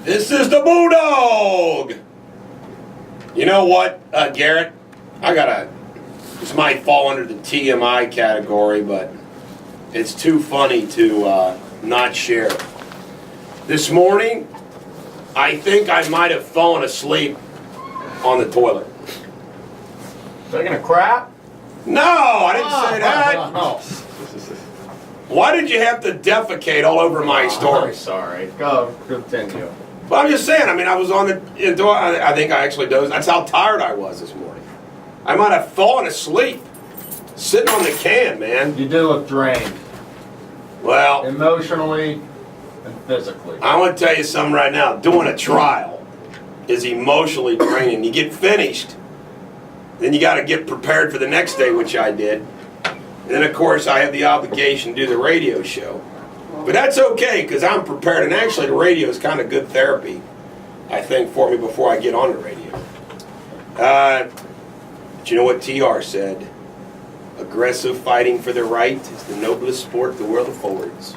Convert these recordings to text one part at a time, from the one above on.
This is the Bulldog. You know what, Garrett? This might fall under the TMI category, but it's too funny to not share. This morning, I think I might have fallen asleep on the toilet. Taking a crap? No, I didn't say that. No. Why did you have to defecate all over my story? I'm sorry. Go, continue. But I'm just saying, I mean, I was on the, I think I actually dozed. That's how tired I was this morning. I might have fallen asleep sitting on the can, man. You do look drained. Well, emotionally and physically. I want to tell you something right now. Doing a trial is emotionally draining. You get finished, then you got to get prepared for the next day, which I did. And then, of course, I have the obligation to do the radio show. But that's okay, because I'm prepared. And actually, the radio is kind of good therapy, I think, for me before I get on the radio. But you know what TR said? Aggressive fighting for the right is the noblest sport the world affords.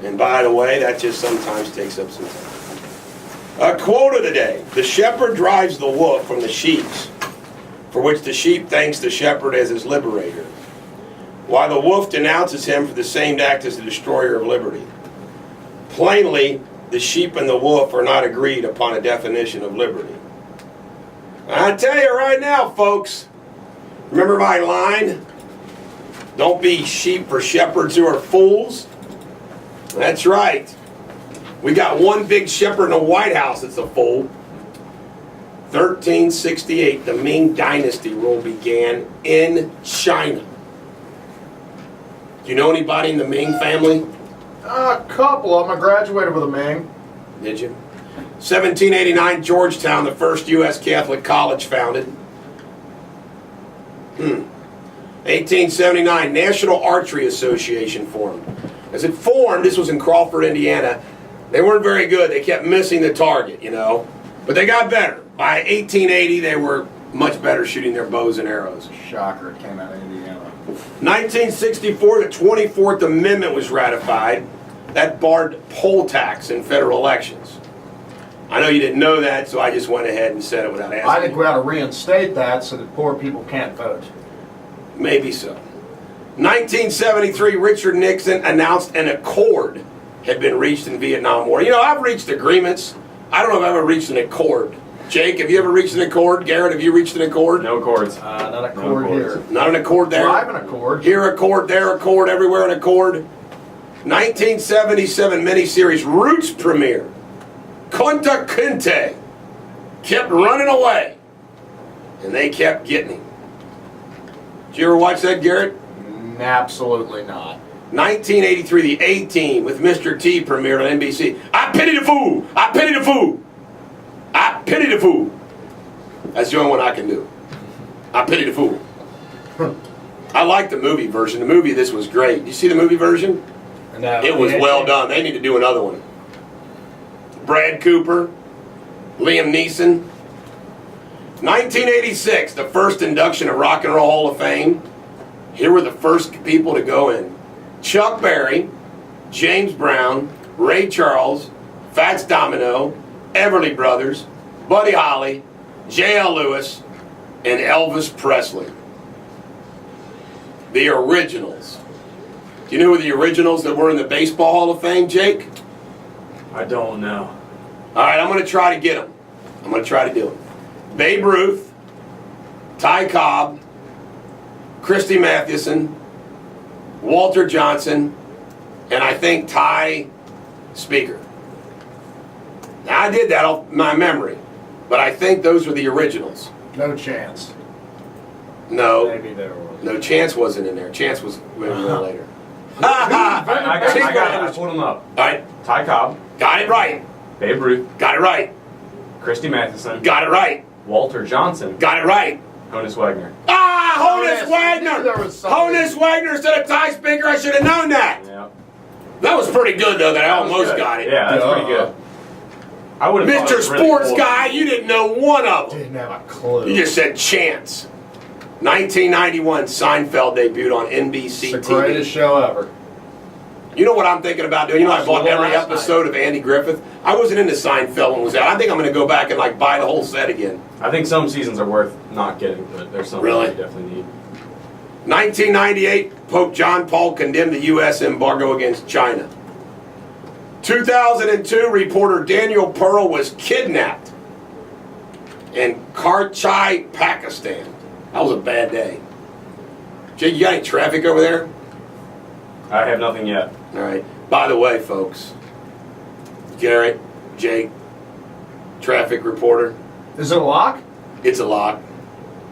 And by the way, that just sometimes takes up some time. A quote of the day. The shepherd drives the wolf from the sheep, for which the sheep thanks the shepherd as his liberator, while the wolf denounces him for the same act as the destroyer of liberty. Plainly, the sheep and the wolf are not agreed upon a definition of liberty. I tell you right now, folks, remember my line? Don't be sheep for shepherds who are fools. That's right. We got one big shepherd in the White House that's a fool. 1368, the Ming Dynasty rule began in China. Do you know anybody in the Ming family? A couple of them. I graduated with a Ming. Did you? 1789, Georgetown, the first U.S. Catholic college founded. 1879, National Archery Association formed. As it formed, this was in Crawford, Indiana. They weren't very good. They kept missing the target, you know. But they got better. By 1880, they were much better shooting their bows and arrows. Shocker, it came out of Indiana. 1964, the 24th Amendment was ratified. That barred poll tax in federal elections. I know you didn't know that, so I just went ahead and said it without asking. I think we ought to reinstate that so that poor people can't vote. Maybe so. 1973, Richard Nixon announced an accord had been reached in Vietnam War. You know, I've reached agreements. I don't know if I've ever reached an accord. Jake, have you ever reached an accord? Garrett, have you reached an accord? No accords. Not a accord here. Not an accord there? Drive an accord. Here accord, there accord, everywhere an accord. 1977 miniseries Roots premiere. Kunta Kinte kept running away, and they kept getting him. Did you ever watch that, Garrett? Absolutely not. 1983, the A-Team with Mr. T premiered on NBC. I pity the fool! I pity the fool! I pity the fool! That's the only one I can do. I pity the fool. I like the movie version. The movie, this was great. You see the movie version? No, It was well done. They need to do another one. Brad Cooper, Liam Neeson. 1986, the first induction of Rock and Roll Hall of Fame. Here were the first people to go in. Chuck Berry, James Brown, Ray Charles, Fats Domino, Everly Brothers, Buddy Holly, J.L. Lewis, and Elvis Presley. The originals. Do you know who the originals that were in the Baseball Hall of Fame, Jake? I don't know. All right, I'm going to try to get them. I'm going to try to do it. Babe Ruth, Ty Cobb, Christy Mathewson, Walter Johnson, and I think Ty Speaker. Now, I did that off my memory, but I think those were the originals. No chance. No. Maybe there was. No, Chance wasn't in there. Chance was a little later. I pulled them up. All right. Ty Cobb. Got it right. Babe Ruth. Got it right. Christy Mathewson. Got it right. Walter Johnson. Got it right. Honus Wagner. Honus yes, Wagner! there was something. Honus Wagner instead of Ty Speaker. I should have known that. Yeah. That was pretty good, though, that I almost got it. Yeah, that's pretty good. I would have Mr. Sports Guy, you didn't know one of them. Didn't have a clue. You just said Chance. 1991, Seinfeld debuted on NBC It's the TV. greatest show ever. You know what I'm thinking about doing? You know, I bought every episode of Andy Griffith. I wasn't into Seinfeld when it was out. I think I'm going to go back and like buy the whole set again. I think some seasons are worth not getting, but there's some Really? that you definitely need. 1998, Pope John Paul condemned the U.S. embargo against China. 2002, reporter Daniel Pearl was kidnapped in Karachi, Pakistan. That was a bad day. Jake, you got any traffic over there? I have nothing yet. All right. By the way, folks, Garrett, Jake, traffic reporter, Is it a lock? it's a lock.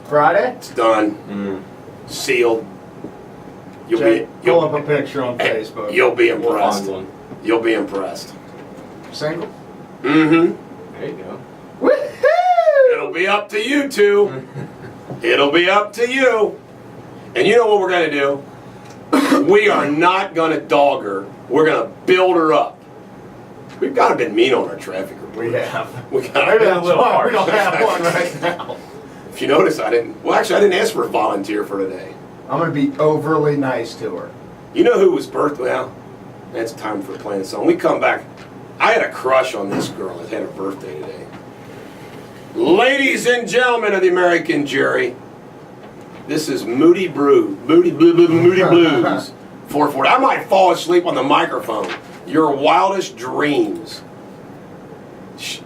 Friday? It's done. Mm. Sealed. Jake, pull up a picture on Facebook. You'll be We'll impressed. find one. You'll be impressed. Single? Mm-hmm. There you go. Woohoo! It'll be up to you two. It'll be up to you. And you know what we're going to do? We are not going to dog her. We're going to build her up. We've kind of been mean on our traffic report. We have. We Maybe got that's little why we harsh. don't have one right now. If you notice, I didn't ask for a volunteer for today. I'm going to be overly nice to her. You know who was birthday? Well, it's time for playing a song. We come back. I had a crush on this girl that had her birthday today. Ladies and gentlemen of the American jury, this is Moody Blues. 440. I might fall asleep on the microphone. Your wildest dreams.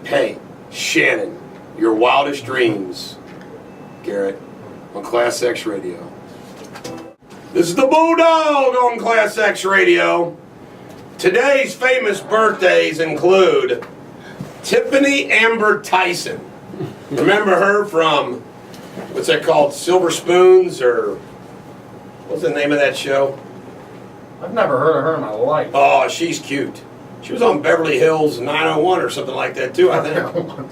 Hey, Shannon, your wildest dreams. Garrett, on ClassX Radio. This is the Bulldog on ClassX Radio. Today's famous birthdays include Tiffany Amber Tyson. Remember her from, what's that called, Silver Spoons, or what's the name of that show? I've never heard of her in my life. Oh, she's cute. She was on Beverly Hills 901 or something like that too, I think.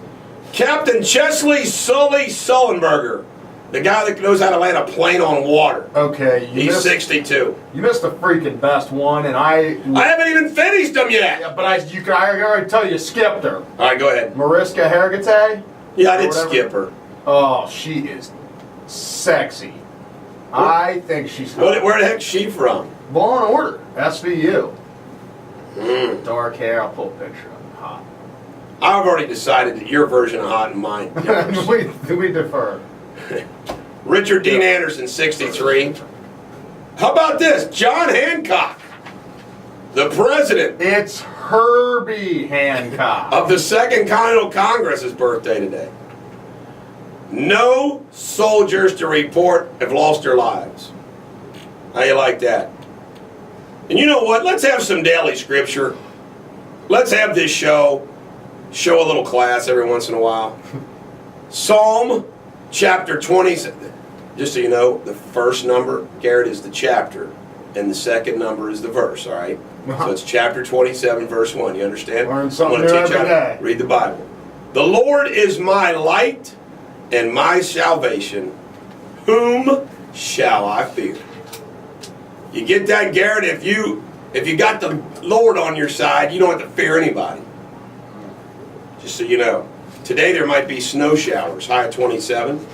Captain Chesley Sully Sullenberger, the guy that knows how to land a plane on water. Okay, He's 62. You missed the freaking best one, and I haven't even finished them yet. Yeah, but I already tell you, skipped her. All right, go ahead. Mariska Hargitay. Yeah, I did whatever. skip her. Oh, she is sexy. I think she's hot. Where the heck's she from? Law and Order, SVU. Mm. Dark hair, I'll pull a picture of her. Hot. I've already decided that your version of hot and mine differs. we defer. Richard Dean Anderson, 63. How about this? John Hancock, the president It's Herbie Hancock. of the Second Continental Congress's birthday today. No soldiers to report have lost their lives. How you like that? And you know what? Let's have some daily scripture. Let's have this show a little class every once in a while. Psalm chapter 20. Just so you know, the first number, Garrett, is the chapter, and the second number is the verse, all right? So it's chapter 27, verse 1. You understand? Learn something I'm gonna new teach you every how day. to read the Bible. The Lord is my light and my salvation. Whom shall I fear? You get that, Garrett? If you got the Lord on your side, you don't have to fear anybody. Just so you know. Today there might be snow showers, high of 27.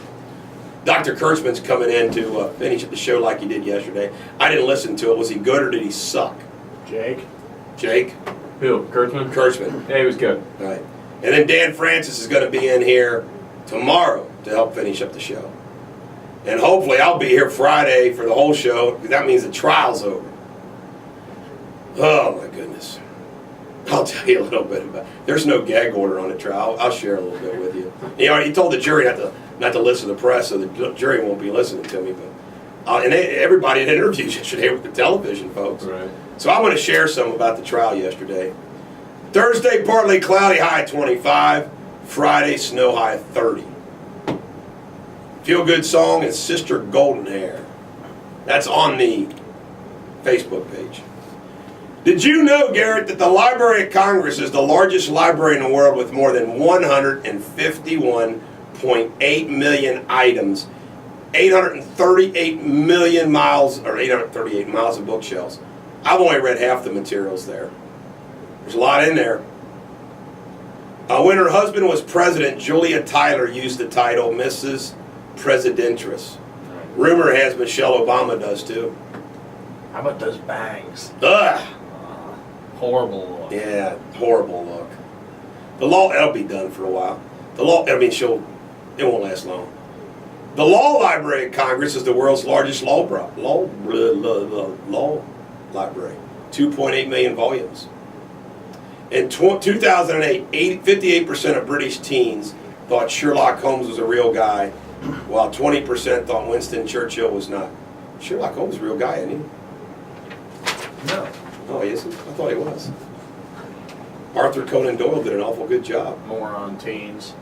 Dr. Kurtzman's coming in to finish the show like he did yesterday. I didn't listen to it. Was he good or did he suck? Jake. Jake? Who? Kurtzman? Kurtzman. Yeah, he was good. All right. And then Dan Francis is going to be in here tomorrow to help finish up the show. And hopefully I'll be here Friday for the whole show, because that means the trial's over. Oh my goodness. I'll tell you a little bit about it. There's no gag order on the trial. I'll share a little bit with you. You know, he told the jury not to listen to the press, so the jury won't be listening to me. But everybody had interviews yesterday with the television folks. Right. So I'm going to share some about the trial yesterday. Thursday, partly cloudy, high of 25. Friday, snow, high of 30. Feel Good song is Sister Golden Hair. That's on the Facebook page. Did you know, Garrett, that the Library of Congress is the largest library in the world with more than 151.8 million items, 838 million miles, or 838 miles of bookshelves? I've only read half the materials there. There's a lot in there. When her husband was president, Julia Tyler used the title Mrs. Presidentress. Rumor has Michelle Obama does too. How about those bangs? Ugh. Horrible look. Yeah, horrible look. The law, that'll be done for a while. The law, I mean, it won't last long. The Law Library of Congress is the world's largest law library. 2.8 million volumes. In 2008, 58% of British teens thought Sherlock Holmes was a real guy, while 20% thought Winston Churchill was not. Sherlock Holmes is a real guy, isn't he? No. Oh, he isn't? I thought he was. Arthur Conan Doyle did an awful good job. Moron teens.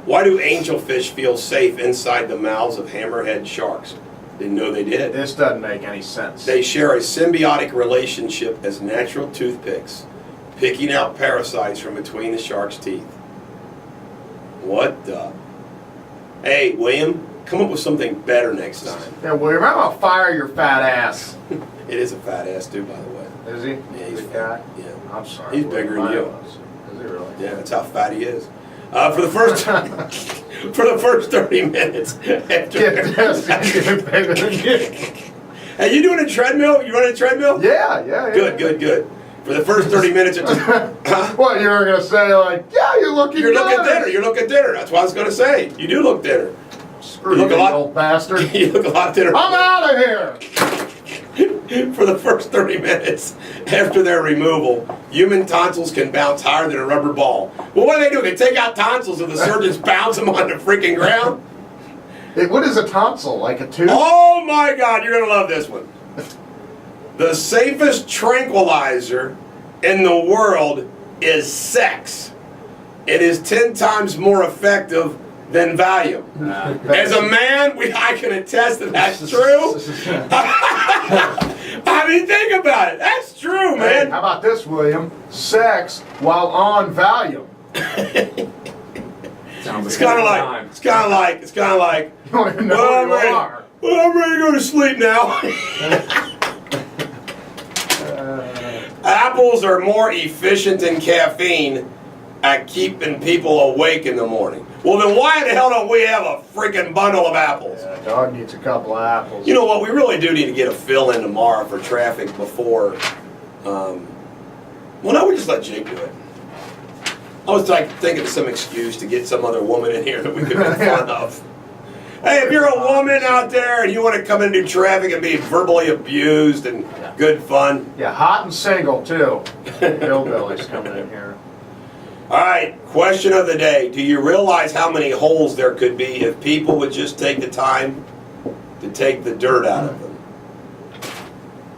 Why do angelfish feel safe inside the mouths of hammerhead sharks? Didn't know they did. This doesn't make any sense. They share a symbiotic relationship as natural toothpicks, picking out parasites from between the shark's teeth. What the? Hey, William, come up with something better next time. Yeah, William, I'm gonna fire your fat ass. It is a fat ass too, by the way. Is he? Yeah, he's Big fat. guy? Yeah. I'm sorry. He's William, bigger than I you. was. Is he really? Yeah, that's how fat he is. For the first for the first 30 minutes after. Get this. He's bigger than you. Hey, you doing a treadmill? You running a treadmill? Yeah. Good. For the first 30 minutes, What, you were going to say, like, yeah, you're looking you look good. thinner. That's what I was going to say. You do look thinner. Screw You look you, a lot- old bastard. You look a lot thinner. I'm out of here. For the first 30 minutes after their removal, human tonsils can bounce higher than a rubber ball. Well, what do? They take out tonsils and the surgeons bounce them on the freaking ground? Hey, what is a tonsil? Like a tooth? Oh my God, you're going to love this one. The safest tranquilizer in the world is sex. It is 10 times more effective than Valium. As a man, I can attest that that's true. I mean, think about it. That's true, Hey, man. how about this, William? Sex while on Valium. Sounds It's kind of like, You don't even know well, who you are. I'm ready to go to sleep now. Apples are more efficient than caffeine at keeping people awake in the morning. Well, then why the hell don't we have a freaking bundle of apples? Yeah, dog needs a couple of apples. You know what? We really do need to get a fill-in tomorrow for traffic before. Well, no, we just let Jake do it. I was like thinking of some excuse to get some other woman in here that we could make fun of. Hey, if you're a woman out there and you want to come in and do traffic and be verbally abused and good fun. Yeah, hot and single, too. Hillbillies coming in here. All right, question of the day. Do you realize how many holes there could be if people would just take the time to take the dirt out of them?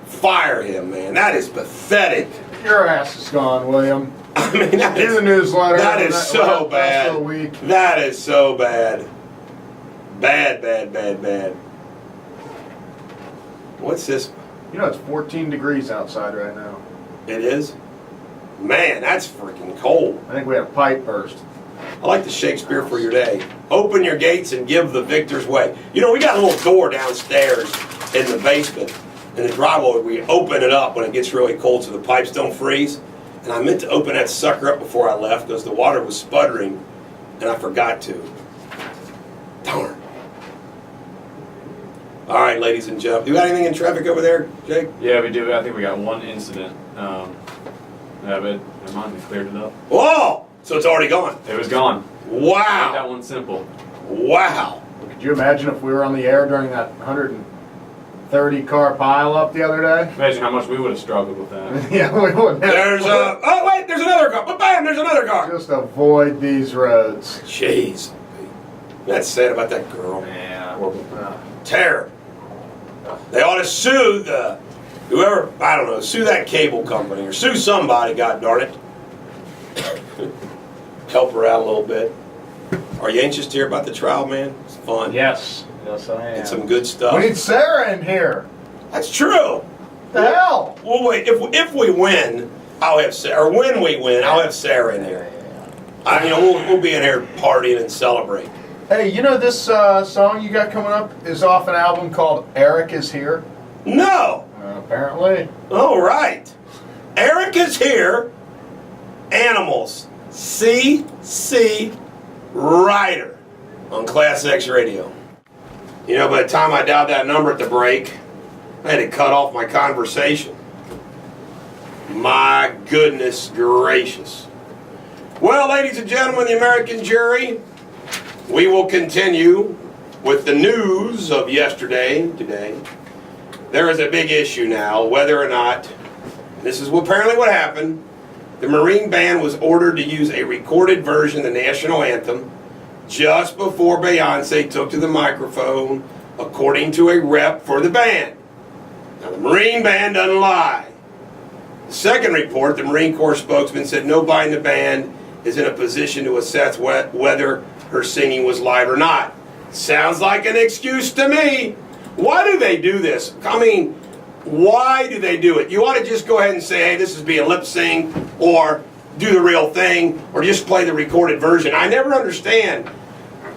Fire him, man. That is pathetic. Your ass is gone, William. I mean, that Do is, the newsletter. that is so Last bad. of the week. That is so bad. Bad. What's this? You know it's 14 degrees outside right now. It is? Man, that's freaking cold. I think we had a pipe burst. I like the Shakespeare for your day. Open your gates and give the victor's way. You know, we got a little door downstairs in the basement, in the drywall. We open it up when it gets really cold so the pipes don't freeze. And I meant to open that sucker up before I left because the water was sputtering, and I forgot to. Darn. All right, ladies and gentlemen. You got anything in traffic over there, Jake? Yeah, we do. I think we got one incident. Yeah, but never mind, we cleared it up. Whoa! So it's already gone. It was gone. Made that Wow. one simple. Wow. Could you imagine if we were on the air during that 130 car pile up the other day? Imagine how much we would have struggled with that. Yeah, we wouldn't have. There's a... Oh, wait, there's another car. But bam, there's another car. Just avoid these roads. Jeez. That's sad about that girl. Yeah. Terror. They ought to sue the... Whoever, I don't know, sue that cable company or sue somebody, god darn it. Help her out a little bit. Are you anxious to hear about the trial, man? It's fun. Yes. Yes, I am. It's some good stuff. We need Sarah in here. That's true. The hell? Well, wait, if we win, I'll have Sarah. Or when we win, I'll have Sarah in here. We'll be in here partying and celebrate. Hey, you know this song you got coming up is off an album called Eric Is Here? No. Apparently. All right. Eric is here. Animals. C.C. Ryder on ClassX Radio. You know, by the time I dialed that number at the break, I had to cut off my conversation. My goodness gracious. Well, ladies and gentlemen, the American jury, we will continue with the news of yesterday, today. There is a big issue now, whether or not, this is apparently what happened, the Marine Band was ordered to use a recorded version of the national anthem just before Beyonce took to the microphone, according to a rep for the band. Now, the Marine Band doesn't lie. The second report, the Marine Corps spokesman said nobody in the band is in a position to assess whether her singing was live or not. Sounds like an excuse to me. Why do they do this? I mean, why do they do it? You ought to just go ahead and say, hey, this is being lip synced, or do the real thing, or just play the recorded version. I never understand.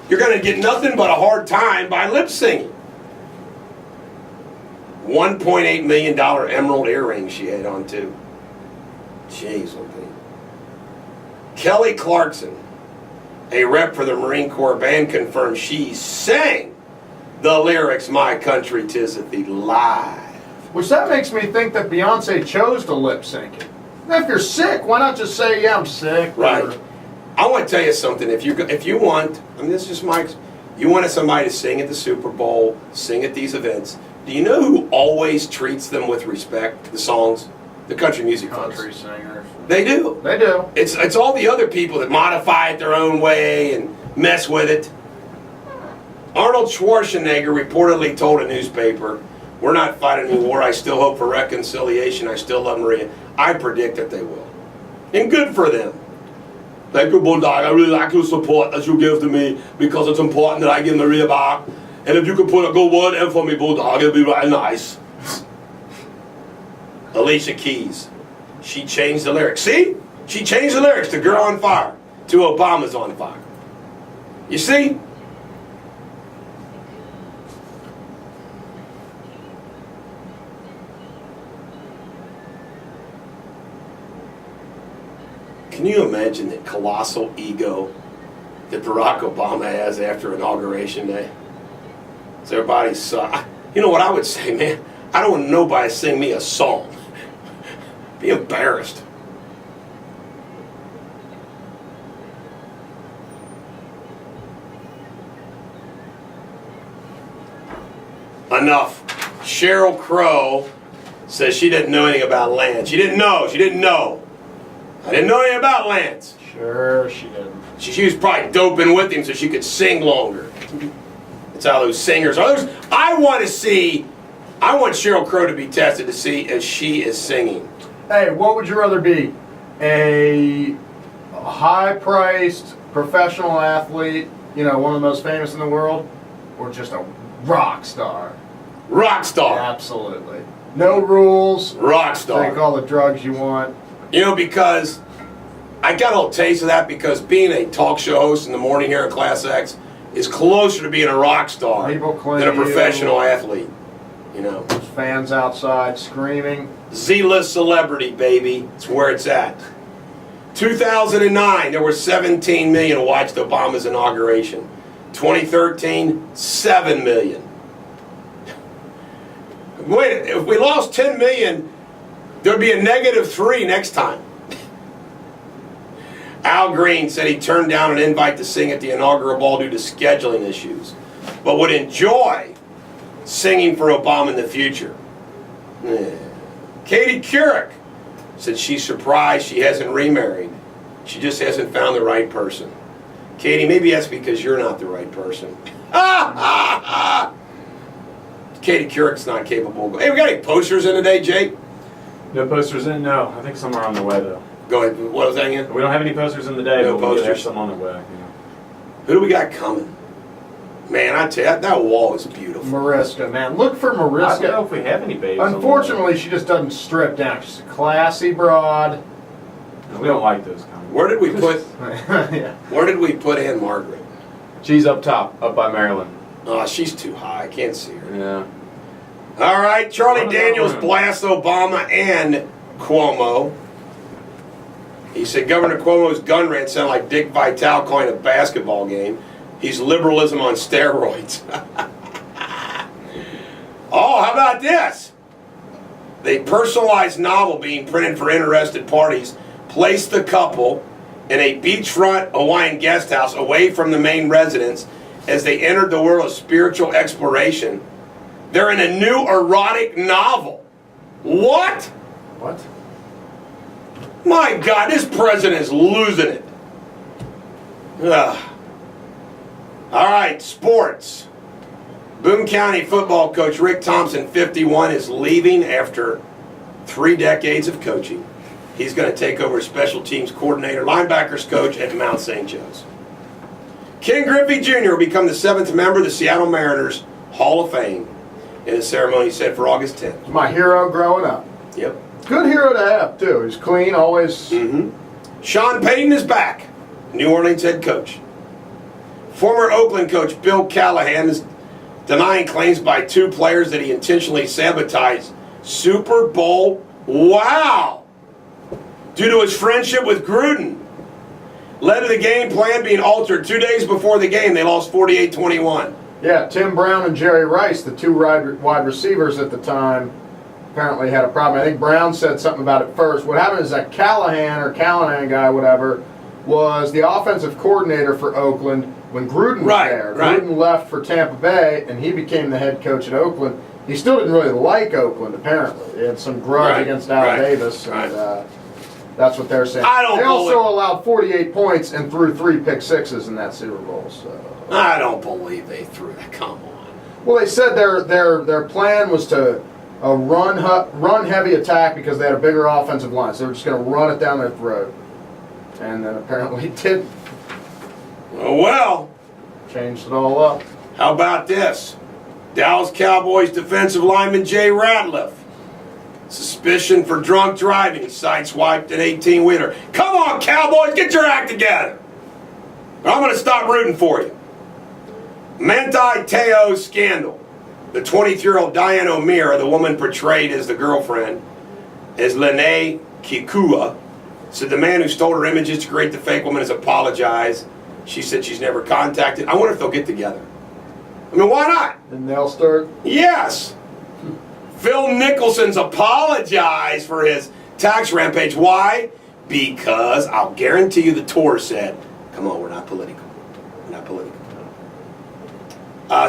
You're going to get nothing but a hard time by lip syncing. $1.8 million emerald earring she had on too. Jeez, okay. Kelly Clarkson, a rep for the Marine Corps band, confirmed she sang the lyrics "My Country 'Tis of Thee" live. Which that makes me think that Beyonce chose to lip sync it. If you're sick, why not just say, yeah, I'm sick? Right. Or, I want to tell you something. If you want, I mean, this is just my, you wanted somebody to sing at the Super Bowl, sing at these events. Do you know who always treats them with respect? The songs, the country music country folks. singers. They do. They do. It's all the other people that modify it their own way and mess with it. Arnold Schwarzenegger reportedly told a newspaper, "We're not fighting any war. I still hope for reconciliation. I still love Maria." I predict that they will. And good for them. Thank you, Bulldog. I really like your support that you give to me, because it's important that I give Maria back. And if you could put a good word in for me, Bulldog, it'd be right nice. Alicia Keys. She changed the lyrics. See? She changed the lyrics to "Girl on Fire" to "Obama's on Fire." You see? Can you imagine the colossal ego that Barack Obama has after Inauguration Day? So everybody's, you know what I would say, man? I don't want nobody to sing me a song. Be embarrassed. Enough. Sheryl Crow says she didn't know anything about Lance. She didn't know. She didn't know. I didn't know anything about Lance. Sure, she didn't. She was probably doping with him so she could sing longer. That's how those singers are. I want Sheryl Crow to be tested to see if she is singing. Hey, what would you rather be? A high-priced professional athlete, you know, one of the most famous in the world, or just a rock star? Rock star. Absolutely. No rules. Rock star. Take all the drugs you want. You know, because I got a little taste of that, because being a talk show host in the morning here at ClassX is closer to being a rock star than a professional athlete. You know. There's fans outside screaming. Z-list celebrity, baby. It's where it's at. 2009, there were 17 million who watched Obama's inauguration. 2013, 7 million. Wait, if we lost 10 million, there'd be a -3 next time. Al Green said he turned down an invite to sing at the inaugural ball due to scheduling issues, but would enjoy singing for Obama in the future. Katie Couric said she's surprised she hasn't remarried. She just hasn't found the right person. Katie, maybe that's because you're not the right person. Katie Couric's not capable. Hey, we got any posters in today, Jake? No posters in? No. I think some are on the way, though. Go ahead. What was that again? We don't have any posters in the day, No but we do have posters. some on the way. Yeah. Who do we got coming? Man, I tell you, that wall is beautiful. Mariska, man. Look for I don't know Mariska. if we have any babes. on the Unfortunately, she just doesn't strip down. She's a classy broad. way. We don't like those kind of. Where did we put Yeah. Where did we put Ann Margaret? She's up top, up by Maryland. Oh, she's too high. I can't see her. Yeah. All right, Charlie What about Daniels him? blasts Obama and Cuomo. He said Governor Cuomo's gun rant sounded like Dick Vitale calling a basketball game. He's liberalism on steroids. Oh, how about this? The personalized novel being printed for interested parties placed the couple in a beachfront Hawaiian guest house away from the main residence as they entered the world of spiritual exploration. They're in a new erotic novel. What? What? My God, this president is losing it. Ugh. All right, sports. Boone County football coach Rick Thompson, 51, is leaving after 3 decades of coaching. He's going to take over as special teams coordinator, linebackers coach at Mount St. Joe's. Ken Griffey Jr. will become the 7th member of the Seattle Mariners Hall of Fame in a ceremony set for August 10th. My hero growing up. Yep. Good hero to have, too. He's clean, always. Sean Payton is back, New Orleans head coach. Former Oakland coach Bill Callahan is denying claims by 2 players that he intentionally sabotaged Super Bowl. Wow! Due to his friendship with Gruden. Led to the game plan being altered 2 days before the game. They lost 48-21. Yeah, Tim Brown and Jerry Rice, the 2 wide receivers at the time, apparently had a problem. I think Brown said something about it first. What happened is that Callahan guy, whatever, was the offensive coordinator for Oakland when Gruden was there. Gruden left for Tampa Bay, and he became the head coach at Oakland. He still didn't really like Oakland, apparently. He had some grudge against Al Davis, and that's what they're saying. They also allowed 48 points and threw 3 pick-sixes in that Super Bowl. So I don't believe they threw that. Come on. Well, they said their plan was to run heavy attack because they had a bigger offensive line. So they were just going to run it down their throat. And then apparently it didn't. Oh, well. Changed it all up. How about this? Dallas Cowboys defensive lineman Jay Ratliff. Suspicion for drunk driving. He sideswiped an 18-wheeler. Come on, Cowboys, get your act together. Or I'm going to stop rooting for you. Manti Te'o scandal. The 23-year-old Diane O'Meara, the woman portrayed as the girlfriend, as Lene Kikua, said the man who stole her images to create the fake woman has apologized. She said she's never contacted. I wonder if they'll get together. I mean, why not? And they'll start? Yes. Phil Nicholson's apologized for his tax rampage. Why? Because I'll guarantee you the tour said, come on, we're not political. We're not political.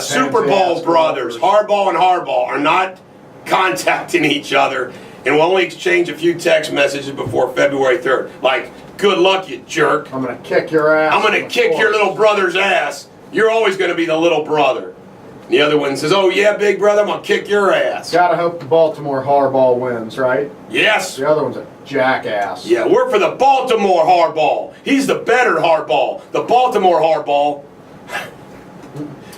Super Bowl brothers, Harbaugh and Harbaugh, are not contacting each other and will only exchange a few text messages before February 3rd. Like, good luck, you jerk. I'm going to kick your ass. I'm going to kick your little brother's ass. You're always going to be the little brother. The other one says, oh yeah, big brother, I'm going to kick your ass. Gotta hope the Baltimore Harbaugh wins, right? Yes. The other one's a jackass. Yeah, we're for the Baltimore Harbaugh. He's the better Harbaugh. The Baltimore Harbaugh.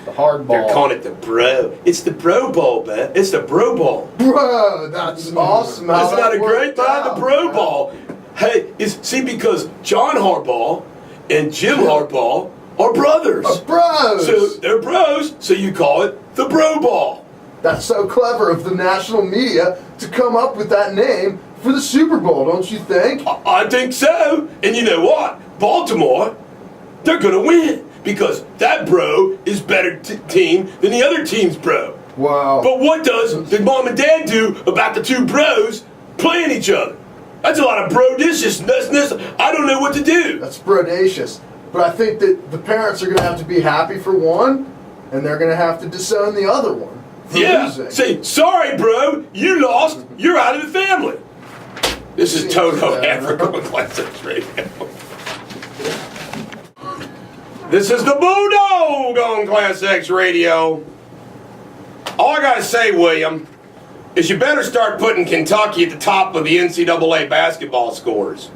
The hard ball. They're calling it the bro. It's the bro ball, man. It's the bro ball. Bro, that's awesome. Isn't that a great time? The bro ball. Hey, because John Harbaugh and Jim Harbaugh are brothers. Bros. So they're bros, so you call it the bro ball. That's so clever of the national media to come up with that name for the Super Bowl, don't you think? I think so. And you know what? Baltimore, they're going to win. Because that bro is better team than the other team's bro. Wow. But what does the mom and dad do about the 2 bros playing each other? That's a lot of brodiciousness. I don't know what to do. That's brodacious. But I think that the parents are going to have to be happy for one, and they're going to have to disown the other one for losing. Say, sorry, bro, you lost. You're out of the family. This is Toto Africa on ClassX Radio. This is the Bulldog on ClassX Radio. All I got to say, William, is you better start putting Kentucky at the top of the NCAA basketball scores.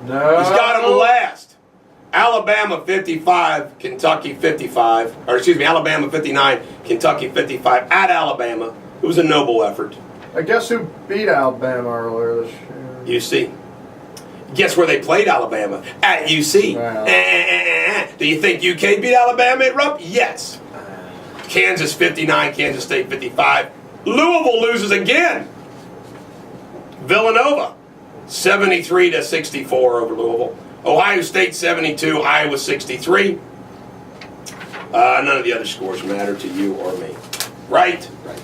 No. He's got them last. Alabama 55, Kentucky 55. Or excuse me, Alabama 59, Kentucky 55 at Alabama. It was a noble effort. I guess who beat Alabama earlier this year? UC. Guess where they played Alabama? At UC. Wow. Do you think UK beat Alabama at Rupp? Yes. Kansas 59, Kansas State 55. Louisville loses again. Villanova 73-64 over Louisville. Ohio State 72, Iowa 63. None of the other scores matter to you or me. Right? Right.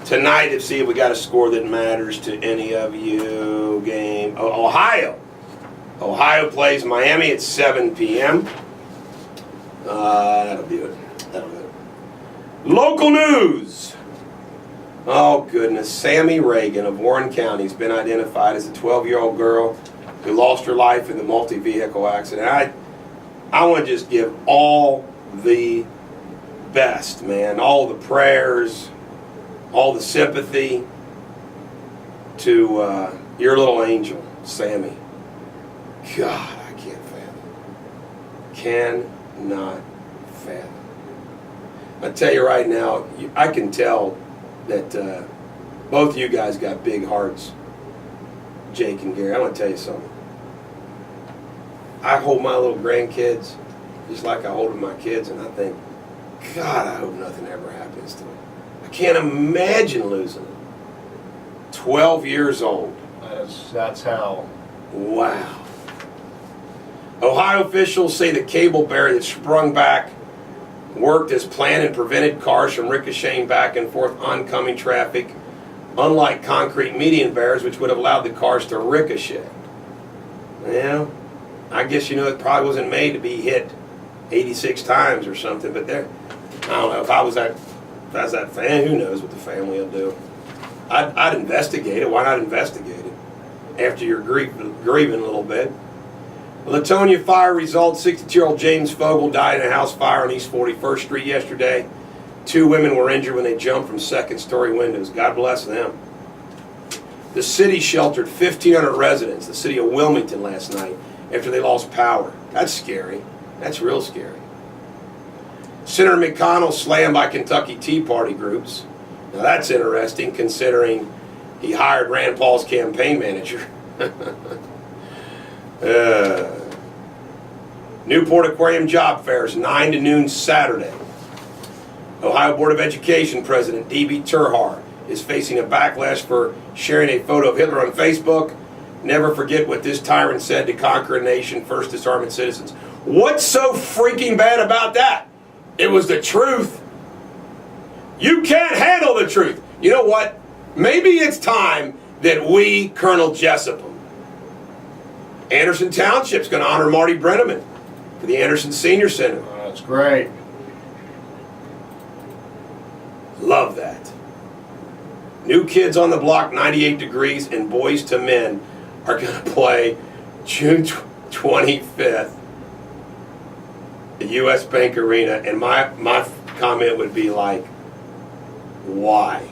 tonight to see if we got a score that matters to any of you. Game Ohio. Ohio plays Miami at 7 p.m. That'll do it. That'll do it. Local news. Oh goodness, Sammy Reagan of Warren County has been identified as a 12-year-old girl who lost her life in the multi-vehicle accident. I want to just give all the best, man, all the prayers, all the sympathy to your little angel, Sammy. God, I can't fathom. Cannot fathom. I tell you right now, I can tell that both of you guys got big hearts, Jake and Gary. I want to tell you something. I hold my little grandkids just like I hold my kids, and I think, God, I hope nothing ever happens to them. I can't imagine losing them. 12 years old. That's hell. Wow. Ohio officials say the cable barrier that sprung back worked as planned and prevented cars from ricocheting back and forth oncoming traffic, unlike concrete median barriers, which would have allowed the cars to ricochet. Well, I guess it probably wasn't made to be hit 86 times or something, but there, I don't know, if I was that fan, who knows what the family will do. I'd investigate it. Why not investigate it after you're grieving a little bit? Latonia fire results. 62-year-old James Fogle died in a house fire on East 41st Street yesterday. 2 women were injured when they jumped from second-story windows. God bless them. The city sheltered 1,500 residents, the city of Wilmington, last night after they lost power. That's scary. That's real scary. Senator McConnell slammed by Kentucky Tea Party groups. Now that's interesting, considering he hired Rand Paul's campaign manager. Newport Aquarium job fairs, 9 to noon Saturday. Ohio Board of Education President D.B. Turhar is facing a backlash for sharing a photo of Hitler on Facebook. Never forget what this tyrant said to conquer a nation, first disarm its citizens. What's so freaking bad about that? It was the truth. You can't handle the truth. You know what? Maybe it's time that we Colonel Jessup him. Anderson Township's going to honor Marty Brenneman for the Anderson Senior Center. Oh, that's great. Love that. New Kids on the Block, 98 Degrees, and Boys to Men are going to play June 25th at U.S. Bank Arena. And my comment would be like, why?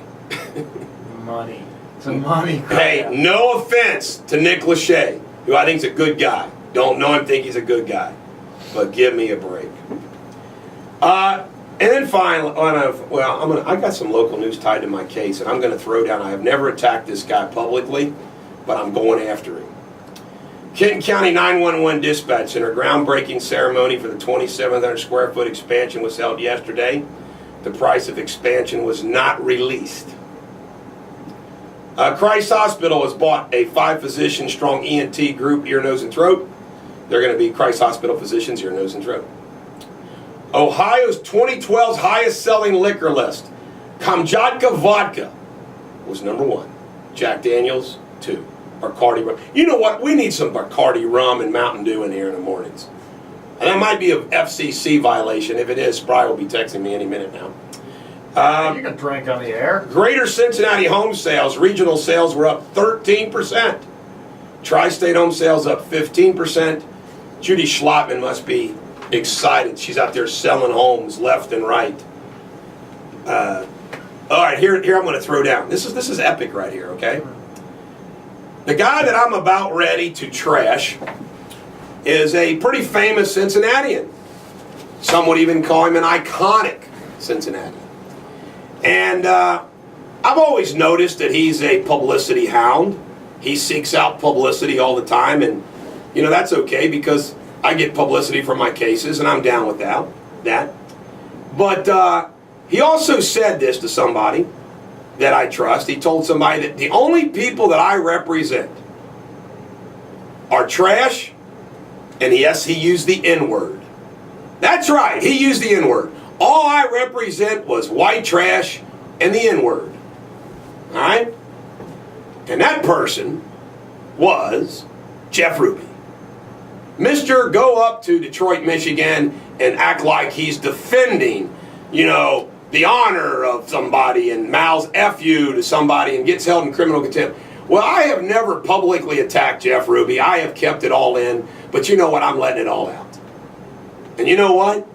Money. It's a money grab. Hey, no offense to Nick Lachey, who I think is a good guy. Don't know him, think he's a good guy. But give me a break. And then finally, I got some local news tied to my case, and I'm going to throw down. I have never attacked this guy publicly, but I'm going after him. Kenton County 911 Dispatch Center groundbreaking ceremony for the 2,700 square foot expansion was held yesterday. The price of expansion was not released. Christ Hospital has bought a 5-physician strong ENT group, ear, nose, and throat. They're going to be Christ Hospital physicians, ear, nose, and throat. Ohio's 2012's highest selling liquor list. Kamchatka vodka was #1. Jack Daniels, 2. Bacardi rum. You know what? We need some Bacardi rum and Mountain Dew in here in the mornings. And that might be an FCC violation. If it is, Spry will be texting me any minute now. You can drink on the air. Greater Cincinnati home sales, regional sales were up 13%. Tri-state home sales up 15%. Judy Schlottman must be excited. She's out there selling homes left and right. All right, here I'm going to throw down. This is epic right here, okay? The guy that I'm about ready to trash is a pretty famous Cincinnatian. Some would even call him an iconic Cincinnati. And I've always noticed that he's a publicity hound. He seeks out publicity all the time, and that's okay because I get publicity from my cases, and I'm down with that. But he also said this to somebody that I trust. He told somebody that the only people that I represent are trash, and yes, he used the N-word. That's right, he used the N-word. All I represent was white trash and the N-word. All right? And that person was Jeff Ruby. Mr. Go up to Detroit, Michigan and act like he's defending, you know, the honor of somebody and mouths F you to somebody and gets held in criminal contempt. Well, I have never publicly attacked Jeff Ruby. I have kept it all in. But you know what? I'm letting it all out. And you know what?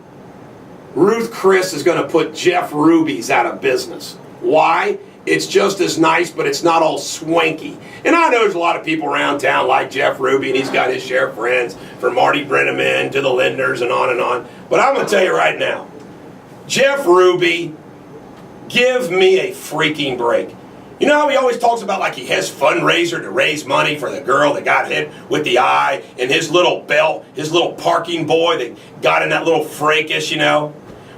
Ruth Chris is going to put Jeff Ruby's out of business. Why? It's just as nice, but it's not all swanky. And I know there's a lot of people around town like Jeff Ruby, and he's got his share of friends, from Marty Brenneman to the Lindners and on and on. But I'm going to tell you right now, Jeff Ruby, give me a freaking break. You know how he always talks about like he has fundraiser to raise money for the girl that got hit with the eye and his little belt, his little parking boy that got in that little fracas, you know?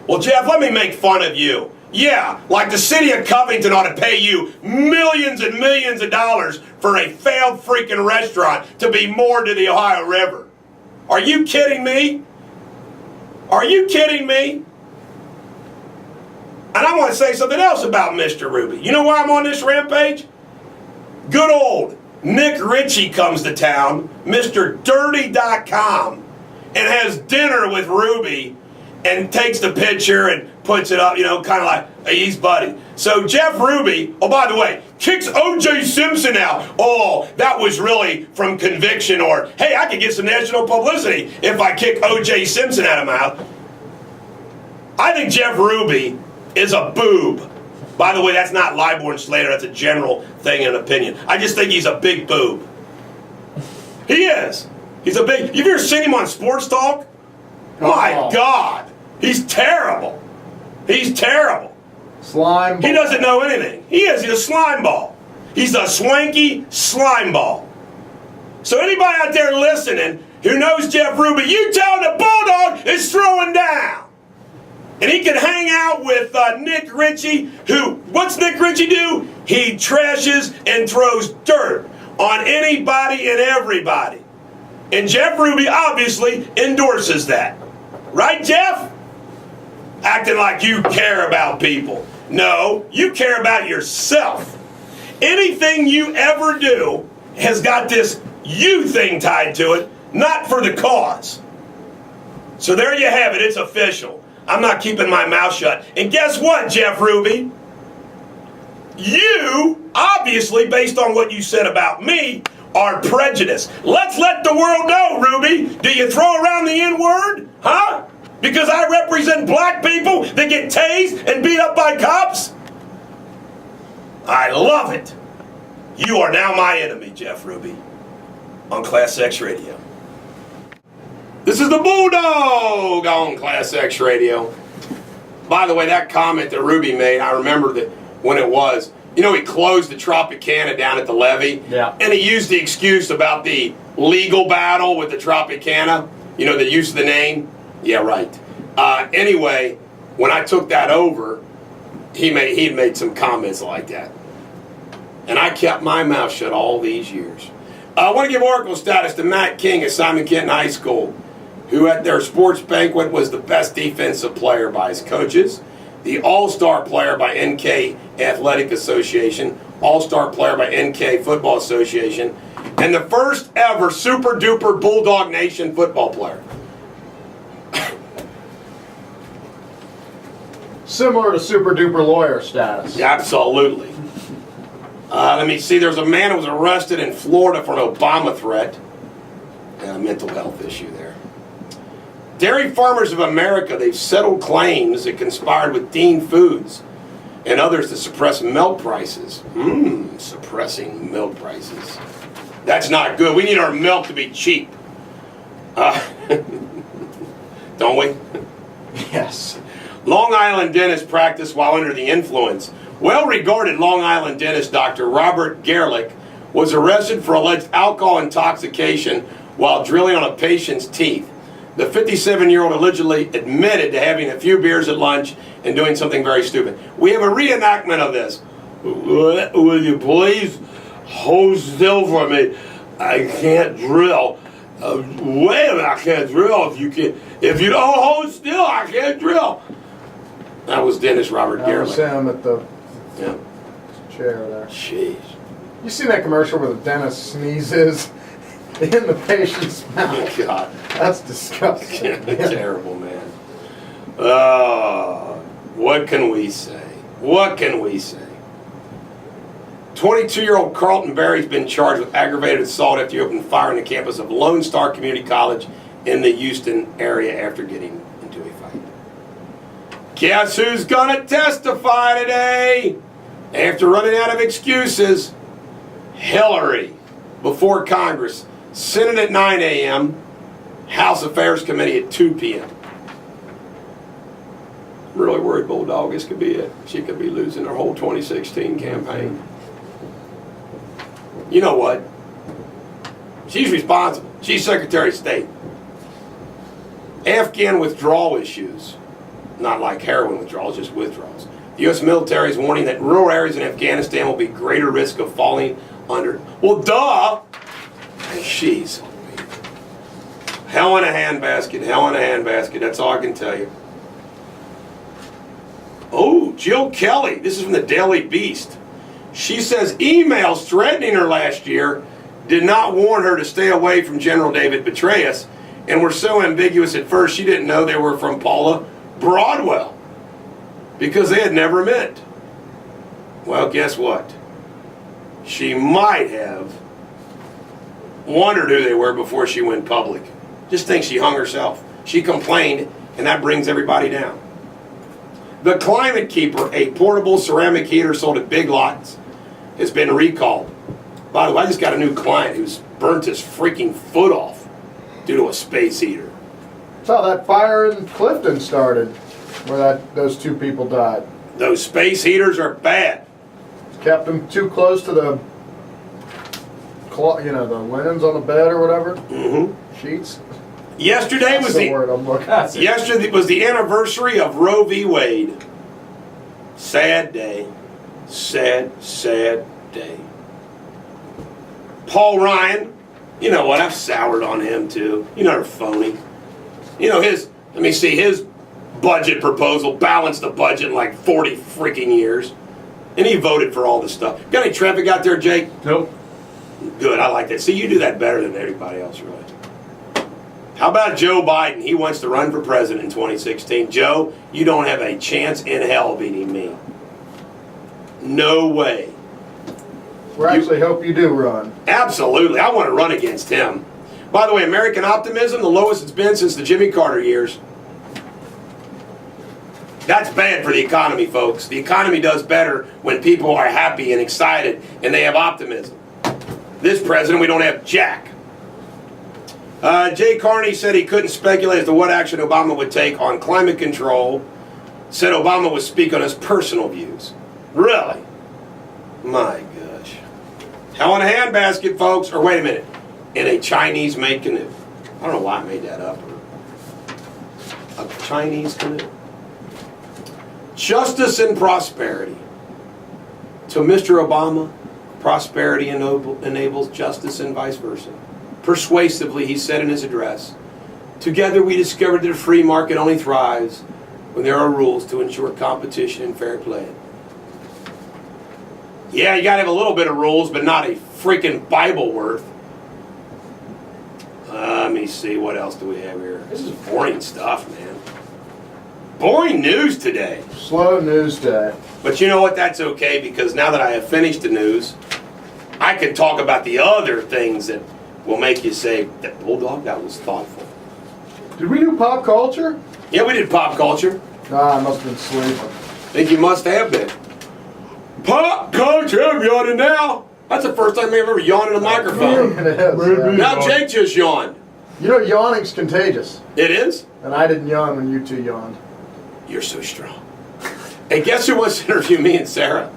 Well, Jeff, let me make fun of you. Yeah, like the city of Covington ought to pay you millions and millions of dollars for a failed freaking restaurant to be moored to the Ohio River. Are you kidding me? Are you kidding me? And I want to say something else about Mr. Ruby. You know why I'm on this rampage? Good old Nick Ritchie comes to town, Mr. Dirty.com, and has dinner with Ruby and takes the picture and puts it up, you know, kind of like, hey, he's buddy. So Jeff Ruby, oh, by the way, kicks O.J. Simpson out. Oh, that was really from conviction, or, hey, I could get some national publicity if I kick O.J. Simpson out of my mouth. I think Jeff Ruby is a boob. By the way, that's not Liborn Slater, that's a general thing and opinion. I just think he's a big boob. He is. He's a big, you've ever seen him on Sports Talk? My God, he's terrible. He's terrible. Slime ball. He doesn't know anything. He's a slime ball. He's a swanky slime ball. So anybody out there listening who knows Jeff Ruby, you tell him the Bulldog is throwing down. And he can hang out with Nick Ritchie, who, what's Nick Ritchie do? He trashes and throws dirt on anybody and everybody. And Jeff Ruby obviously endorses that. Right, Jeff? Acting like you care about people. No, you care about yourself. Anything you ever do has got this you thing tied to it, not for the cause. So there you have it, it's official. I'm not keeping my mouth shut. And guess what, Jeff Ruby? You, obviously, based on what you said about me, are prejudiced. Let's let the world know, Ruby. Do you throw around the N-word? Huh? Because I represent black people that get tased and beat up by cops? I love it. You are now my enemy, Jeff Ruby, on ClassX Radio. This is the Bulldog on ClassX Radio. By the way, that comment that Ruby made, I remember that when it was. You know, he closed the Tropicana down at the levee. Yeah. And he used the excuse about the legal battle with the Tropicana. You know, the use of the name. Yeah, right. Anyway, when I took that over, he had made some comments like that. And I kept my mouth shut all these years. I want to give Oracle status to Matt King at Simon Kenton High School, who at their sports banquet was the best defensive player by his coaches, the all-star player by NK Athletic Association, all-star player by NK Football Association, and the first ever super-duper Bulldog Nation football player. Similar to super-duper lawyer status. Absolutely. Let me see, there's a man who was arrested in Florida for an Obama threat. Mental health issue there. Dairy Farmers of America, they've settled claims that conspired with Dean Foods and others to suppress milk prices. Suppressing milk prices. That's not good. We need our milk to be cheap. Don't we? Yes. Long Island dentist practiced while under the influence. Well-regarded Long Island dentist Dr. Robert Gerlich was arrested for alleged alcohol intoxication while drilling on a patient's teeth. The 57-year-old allegedly admitted to having a few beers at lunch and doing something very stupid. We have a reenactment of this. Will you please hold still for me? I can't drill. Wait a minute, I can't drill. If you don't hold still, I can't drill. That was dentist Robert That was Gerlich. him at the chair there. Jeez. You seen that commercial where the dentist sneezes in the patient's Oh, mouth? God. That's disgusting. Terrible, man. What can we say? What can we say? 22-year-old Carlton Berry's been charged with aggravated assault after he opened fire on the campus of Lone Star Community College in the Houston area after getting into a fight. Guess who's gonna testify today? After running out of excuses, Hillary before Congress, Senate at 9 a.m., House Affairs Committee at 2 p.m. I'm really worried Bulldog, this could be it. She could be losing her whole 2016 campaign. You know what? She's responsible. She's Secretary of State. Afghan withdrawal issues, not like heroin withdrawals, just withdrawals. The U.S. military is warning that rural areas in Afghanistan will be greater risk of falling under. Well, duh! Jeez. Hell in a handbasket, hell in a handbasket. That's all I can tell you. Oh, Jill Kelly. This is from the Daily Beast. She says emails threatening her last year did not warn her to stay away from General David Petraeus and were so ambiguous at first she didn't know they were from Paula Broadwell because they had never met. Well, guess what? She might have wondered who they were before she went public. Just think she hung herself. She complained, and that brings everybody down. The Climate Keeper, a portable ceramic heater sold at Big Lots, has been recalled. By the way, I just got a new client who's burnt his freaking foot off due to a space heater. That's how that fire in Clifton started, where those two people died. Those space heaters are bad. Kept them too close to the, the linens on the bed or whatever. Mm-hmm. Sheets. Yesterday was the word I'm looking. yesterday was the anniversary of Roe v. Wade. Sad day. Sad, sad day. Paul Ryan, you know what? I've soured on him too. You know, they're phony. You know, his budget proposal balanced the budget in like 40 freaking years. And he voted for all this stuff. Got any traffic out there, Jake? Nope. Good, I like that. See, you do that better than everybody else, really. How about Joe Biden? He wants to run for president in 2016. Joe, you don't have a chance in hell beating me. No way. We actually hope you do run. Absolutely. I want to run against him. By the way, American optimism, the lowest it's been since the Jimmy Carter years. That's bad for the economy, folks. The economy does better when people are happy and excited and they have optimism. This president, we don't have jack. Jay Carney said he couldn't speculate as to what action Obama would take on climate control. Said Obama would speak on his personal views. Really? My gosh. How in a handbasket, folks? Or wait a minute. In a Chinese-made canoe. I don't know why I made that up. A Chinese canoe. Justice and prosperity. To Mr. Obama, prosperity enables justice and vice versa. Persuasively, he said in his address, "Together we discovered that a free market only thrives when there are rules to ensure competition and fair play." Yeah, you gotta have a little bit of rules, but not a freaking Bible worth. Let me see, what else do we have here? This is boring stuff, man. Boring news today. Slow news day. But you know what? That's okay, because now that I have finished the news, I can talk about the other things that will make you say, that Bulldog, that was thoughtful. Did we do pop culture? Yeah, we did pop culture. Nah, I must have been sleeping. I think you must have been. Pop culture, I'm yawning now. That's the first time I've ever yawned in a microphone. It is, yeah. Now Jake just yawned. You know, yawning's contagious. It is? And I didn't yawn when you two yawned. You're so strong. Hey, guess who wants to interview me and Sarah?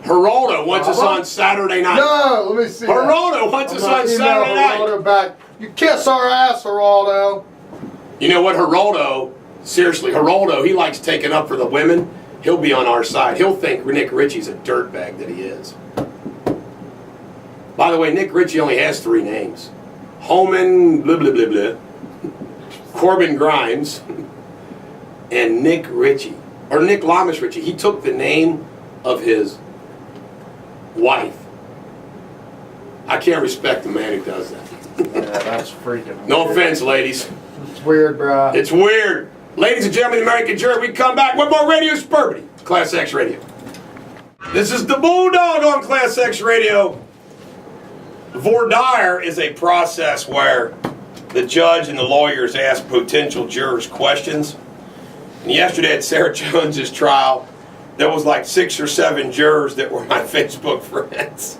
Geraldo wants us on Saturday night. No, let me see. Geraldo wants us on Saturday night. Geraldo back. You kiss our ass, Geraldo. You know what, Geraldo, seriously, Geraldo, he likes taking up for the women. He'll be on our side. He'll think Nick Ritchie's a dirtbag that he is. By the way, Nick Ritchie only has 3 names. Holman, blah, blah, blah, blah. Corbin Grimes, and Nick Ritchie. Or Nick Lamish Ritchie. He took the name of his wife. I can't respect the man who does that. Yeah, that's freaking No weird. offense, ladies. It's weird, bruh. It's weird. Ladies and gentlemen, the American jury, we come back with more Radio Suburbity, Class X Radio. This is the Bulldog on Class X Radio. Voir dire is a process where the judge and the lawyers ask potential jurors questions. And yesterday at Sarah Jones's trial, there was like 6 or 7 jurors that were my Facebook friends.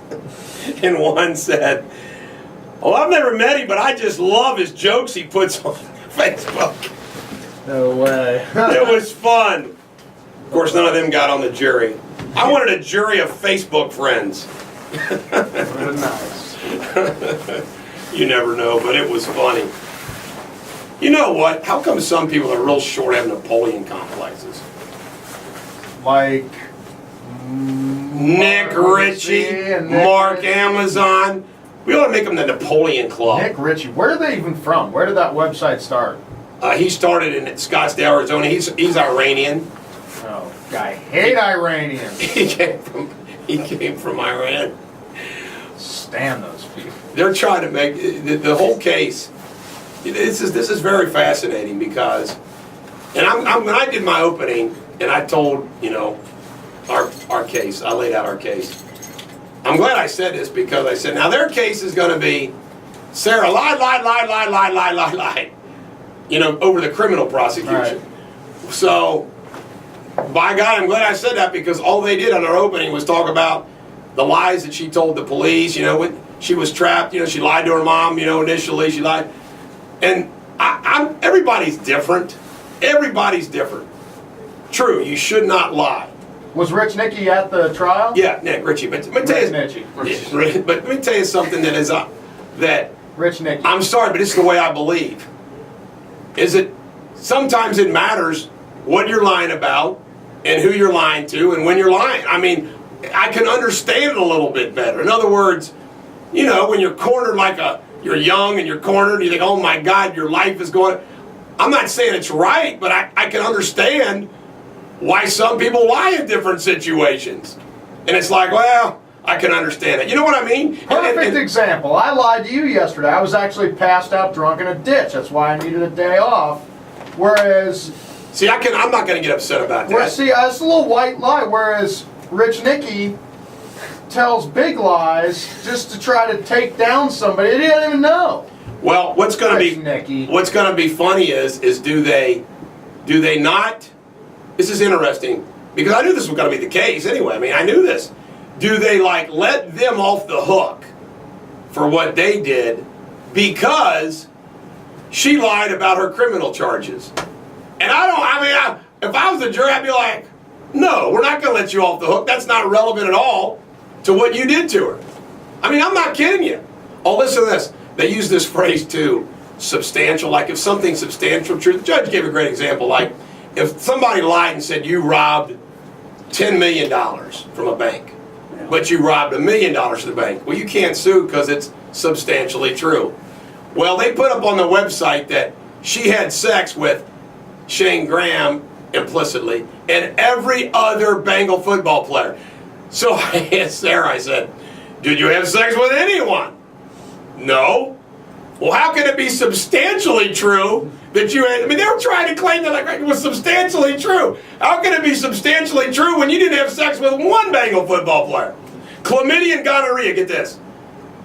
And one said, "Well, I've never met him, but I just love his jokes he puts on Facebook." No way. It was fun. Of course, none of them got on the jury. I wanted a jury of Facebook friends. Nice. You never know, but it was funny. You know what? How come some people are real short have Napoleon complexes? Like Nick Ritchie, and Nick Mark Ritchie. Amazon. We ought to make them the Napoleon Club. Nick Ritchie. Where are they even from? Where did that website start? He started in Scottsdale, Arizona. He's Iranian. Oh, I hate Iranians. He came from Iran. Stand those people. They're trying to make the whole case. This is very fascinating because, and I'm when I did my opening and I told our case, I laid out our case. I'm glad I said this because I said now their case is going to be Sarah lied, over the criminal prosecution. Right. So, by God, I'm glad I said that because all they did on their opening was talk about the lies that she told the police. When she was trapped, she lied to her mom. Initially she lied, and everybody's different. Everybody's different. True, you should not lie. Was Rich Nicky at the trial? Yeah, Nick Ritchie, but let me tell you, but let me tell you something that is that. Rich Nicky. I'm sorry, but this is the way I believe. Is it sometimes it matters what you're lying about and who you're lying to and when you're lying. I mean, I can understand it a little bit better. In other words, when you're cornered you're young and you're cornered and you think, oh my God, your life is going. I'm not saying it's right, but I can understand why some people lie in different situations. And it's like, well, I can understand it. You know what I mean? Perfect example. I lied to you yesterday. I was actually passed out drunk in a ditch. That's why I needed a day off. Whereas... See, I'm not going to get upset about that. See, it's a little white lie. Whereas Rich Nicky tells big lies just to try to take down somebody he didn't even know. Well, what's going to be funny is do they not? This is interesting because I knew this was going to be the case anyway. I mean, I knew this. Do they let them off the hook for what they did because she lied about her criminal charges? And if I was the jury, I'd be like, no, we're not going to let you off the hook. That's not relevant at all to what you did to her. I mean, I'm not kidding you. Oh, listen to this. They use this phrase too, substantial. Like if something's substantial true, the judge gave a great example. Like if somebody lied and said you robbed $10 million from a bank, but you robbed $1 million from the bank. Well, you can't sue because it's substantially true. Well, they put up on the website that she had sex with Shane Graham implicitly and every other Bengal football player. So I asked Sarah, I said, did you have sex with anyone? No. Well, how can it be substantially true that you had, they were trying to claim that it was substantially true. How can it be substantially true when you didn't have sex with one Bengal football player? Chlamydia and gonorrhea, get this.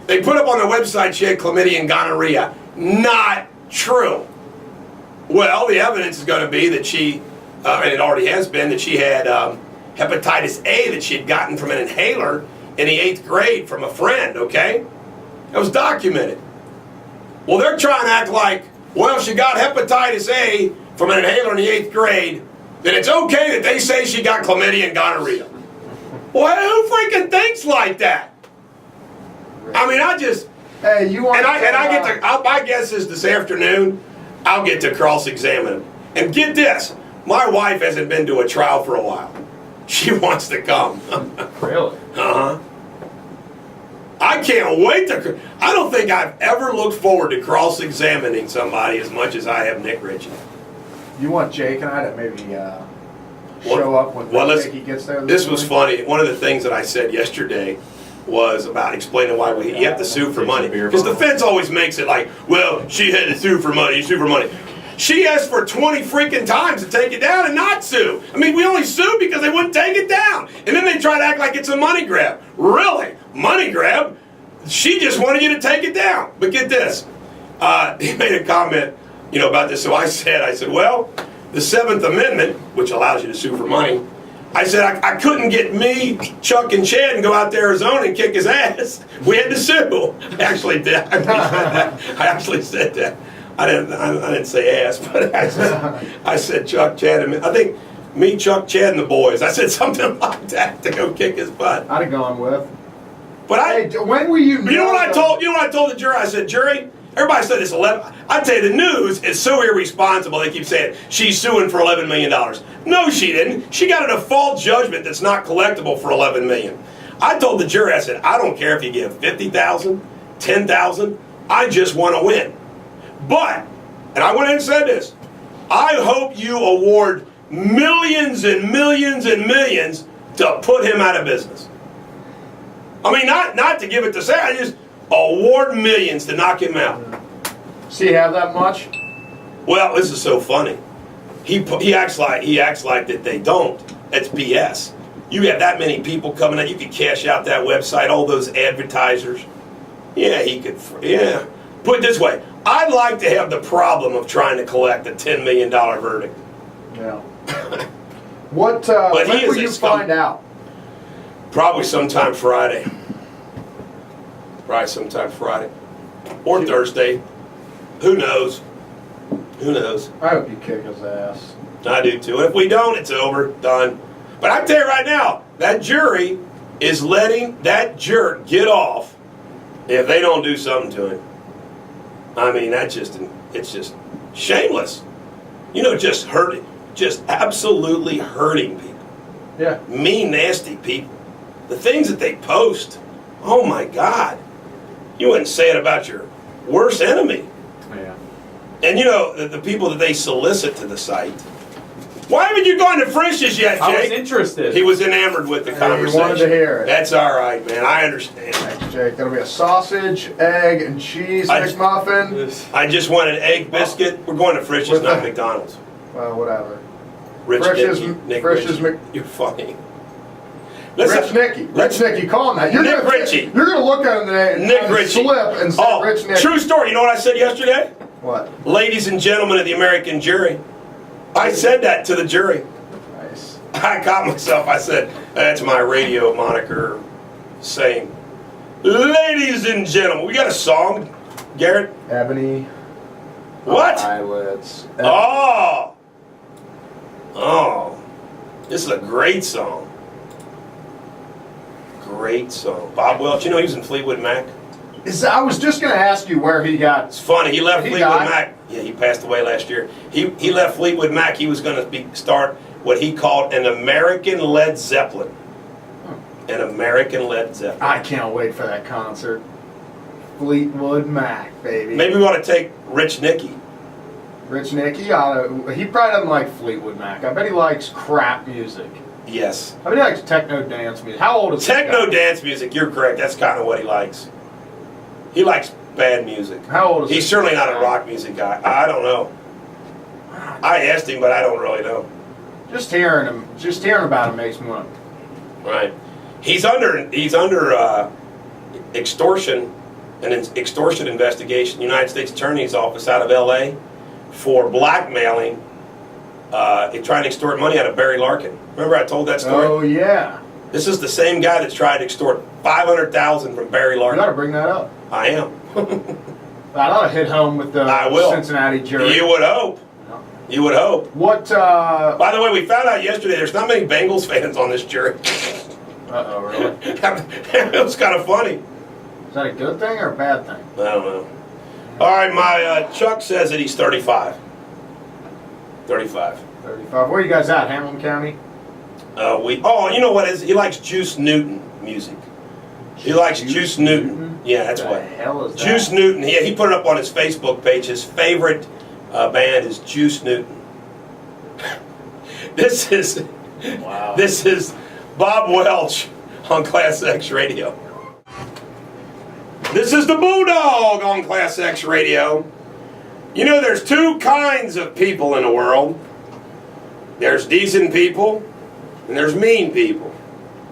They put up on the website she had chlamydia and gonorrhea. Not true. Well, the evidence is going to be that she, and it already has been, that she had hepatitis A that she had gotten from an inhaler in the 8th grade from a friend, okay? That was documented. Well, they're trying to act like, well, if she got hepatitis A from an inhaler in the 8th grade, then it's okay that they say she got chlamydia and gonorrhea. Well, who freaking thinks like that? I mean, I just... Hey, you want my guess is this afternoon, I'll get to cross-examine him. And get this, my wife hasn't been to a trial for a while. She wants to come. Really? Uh-huh. I can't wait to... I don't think I've ever looked forward to cross-examining somebody as much as I have Nick Ritchie. You want Jake and I to maybe show up when Jake gets there? This was funny. One of the things that I said yesterday was about explaining why you have to sue for money. Because the fence always makes it like, well, she had to sue for money, sue for money. She asked for 20 freaking times to take it down and not sue. I mean, we only sued because they wouldn't take it down. And then they try to act like it's a money grab. Really? Money grab? She just wanted you to take it down. But get this. He made a comment, about this. So I said, well, the 7th Amendment, which allows you to sue for money, I said, I couldn't get me, Chuck, and Chad and go out to Arizona and kick his ass. We had to sue. I actually did. I actually said that. I didn't say ass, but I said Chuck, Chad, and I think me, Chuck, Chad, and the boys. I said something like that to go kick his butt. I'd have gone with. But when were you? You know what I told? You know what I told the jury? I said, jury, everybody said it's 11. I'd tell you the news is so irresponsible. They keep saying she's suing for $11 million. No, she didn't. She got a default judgment that's not collectible for $11 million. I told the jury, I said, I don't care if you give $50,000, $10,000. I just want to win. But, and I went in and said this, I hope you award millions and millions and millions to put him out of business. I mean, not to give it to say, I just award millions to knock him out. Does he have that much? Well, this is so funny. He acts like that they don't. That's BS. You have that many people coming out, you could cash out that website, all those advertisers. Yeah, he could, yeah. Put it this way, I'd like to have the problem of trying to collect a $10 million verdict. Yeah. When will you find out? Probably sometime Friday. Probably sometime Friday. Or Thursday. Who knows? Who knows? I hope you kick his ass. I do too. And if we don't, it's over. Done. But I can tell you right now, that jury is letting that jerk get off if they don't do something to him. I mean, it's just shameless. Just hurting. Just absolutely hurting people. Yeah. Mean, nasty people. The things that they post, oh my God. You wouldn't say it about your worst enemy. Yeah. And the people that they solicit to the site. Why haven't you gone to Frisch's yet, Jake? I was interested. He was enamored with the conversation. He wanted to hear it. That's all right, man. I understand. Thanks, Jake. That'll be a sausage, egg, and cheese McMuffin. I just want an egg biscuit. We're going to Frisch's, not McDonald's. Well, whatever. Nick Ritchie. You're funny. Listen, Rich Nicky, call him that. Nick Ritchie. You're going to look at him today and slip and say Rich Nicky. True story. You know what I said yesterday? What? Ladies and gentlemen of the American jury. I said that to the jury. Nice. I caught myself. I said, that's my radio moniker saying, ladies and gentlemen. We got a song, Garrett? Ebony. What? Eyelids. Oh. This is a great song. Great song. Bob Welch, he was in Fleetwood Mac? I was just going to ask you where he got. It's funny. He left Fleetwood Mac. Yeah, he passed away last year. He left Fleetwood Mac. He was going to start what he called an American Led Zeppelin. An American Led Zeppelin. I can't wait for that concert. Fleetwood Mac, baby. Maybe we want to take Rich Nicky. Rich Nicky? He probably doesn't like Fleetwood Mac. I bet he likes crap music. Yes. I bet he likes techno dance music. How old is he? Techno dance music, you're correct. That's kind of what he likes. He likes bad music. How old is he? He's certainly not a rock music guy. I don't know. I asked him, but I don't really know. Just hearing about him makes me want. Right. He's under extortion, an extortion investigation, United States Attorney's Office out of L.A. for blackmailing, trying to extort money out of Barry Larkin. Remember I told that story? Oh yeah. This is the same guy that's tried to extort $500,000 from Barry Larkin. You got to bring that up. I am. That ought to hit home with the Cincinnati jury. You would hope. Yeah. You would hope. What? By the way, we found out yesterday there's not many Bengals fans on this jury. Uh-oh, really? It was kind of funny. Is that a good thing or a bad thing? I don't know. All right, my Chuck says that he's 35. 35. 35. Where are you guys at? Hamilton County? You know what? He likes Juice Newton music. He likes Juice Newton. Yeah, that's what. What the hell is that? Juice Newton. He put it up on his Facebook page. His favorite band is Juice Newton. This is Bob Welch on ClassX Radio. This is the Bulldog on ClassX Radio. You know, there's two kinds of people in the world. There's decent people, and there's mean people.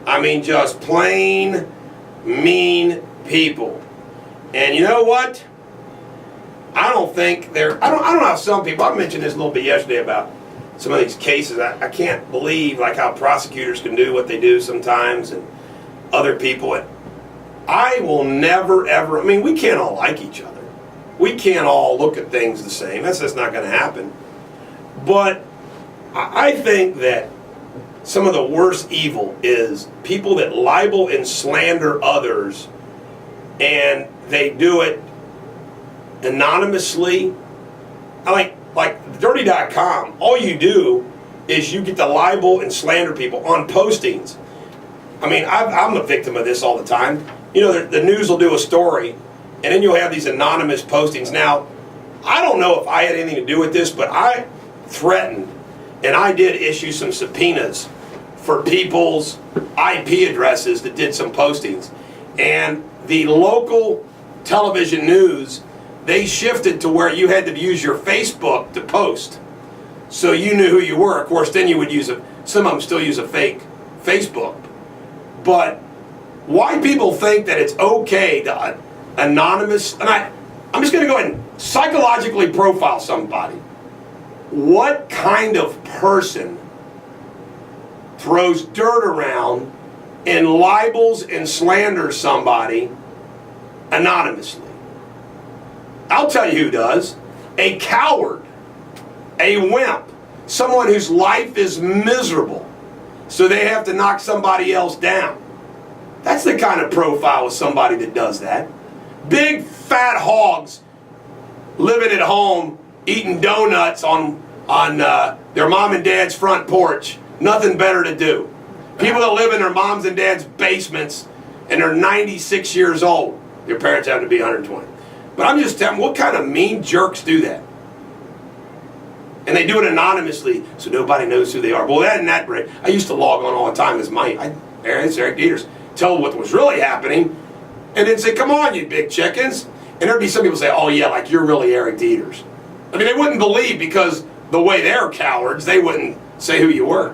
I mean, just plain mean people. And you know what? I don't know how some people, I mentioned this a little bit yesterday about some of these cases. I can't believe like how prosecutors can do what they do sometimes and other people. I will never ever, I mean, we can't all like each other. We can't all look at things the same. That's just not going to happen. But I think that some of the worst evil is people that libel and slander others, and they do it anonymously. Like dirty.com, all you do is you get to libel and slander people on postings. I mean, I'm a victim of this all the time. You know, the news will do a story, and then you'll have these anonymous postings. Now, I don't know if I had anything to do with this, but I threatened, and I did issue some subpoenas for people's IP addresses that did some postings. And the local television news, they shifted to where you had to use your Facebook to post. So you knew who you were. Of course, then you would use some of them still use a fake Facebook. But why people think that it's okay to anonymous, and I'm just going to go ahead and psychologically profile somebody. What kind of person throws dirt around and libels and slanders somebody anonymously? I'll tell you who does. A coward, a wimp, someone whose life is miserable, so they have to knock somebody else down. That's the kind of profile of somebody that does that. Big fat hogs living at home eating donuts on their mom and dad's front porch. Nothing better to do. People that live in their moms and dad's basements and they're 96 years old. Their parents happen to be 120. But I'm just telling you, what kind of mean jerks do that? And they do it anonymously so nobody knows who they are. Well, that break, I used to log on all the time as it's Eric Deters, tell what was really happening, and then say, come on, you big chickens. And there'd be some people say, oh yeah, like you're really Eric Deters. I mean, they wouldn't believe because the way they're cowards, they wouldn't say who you were.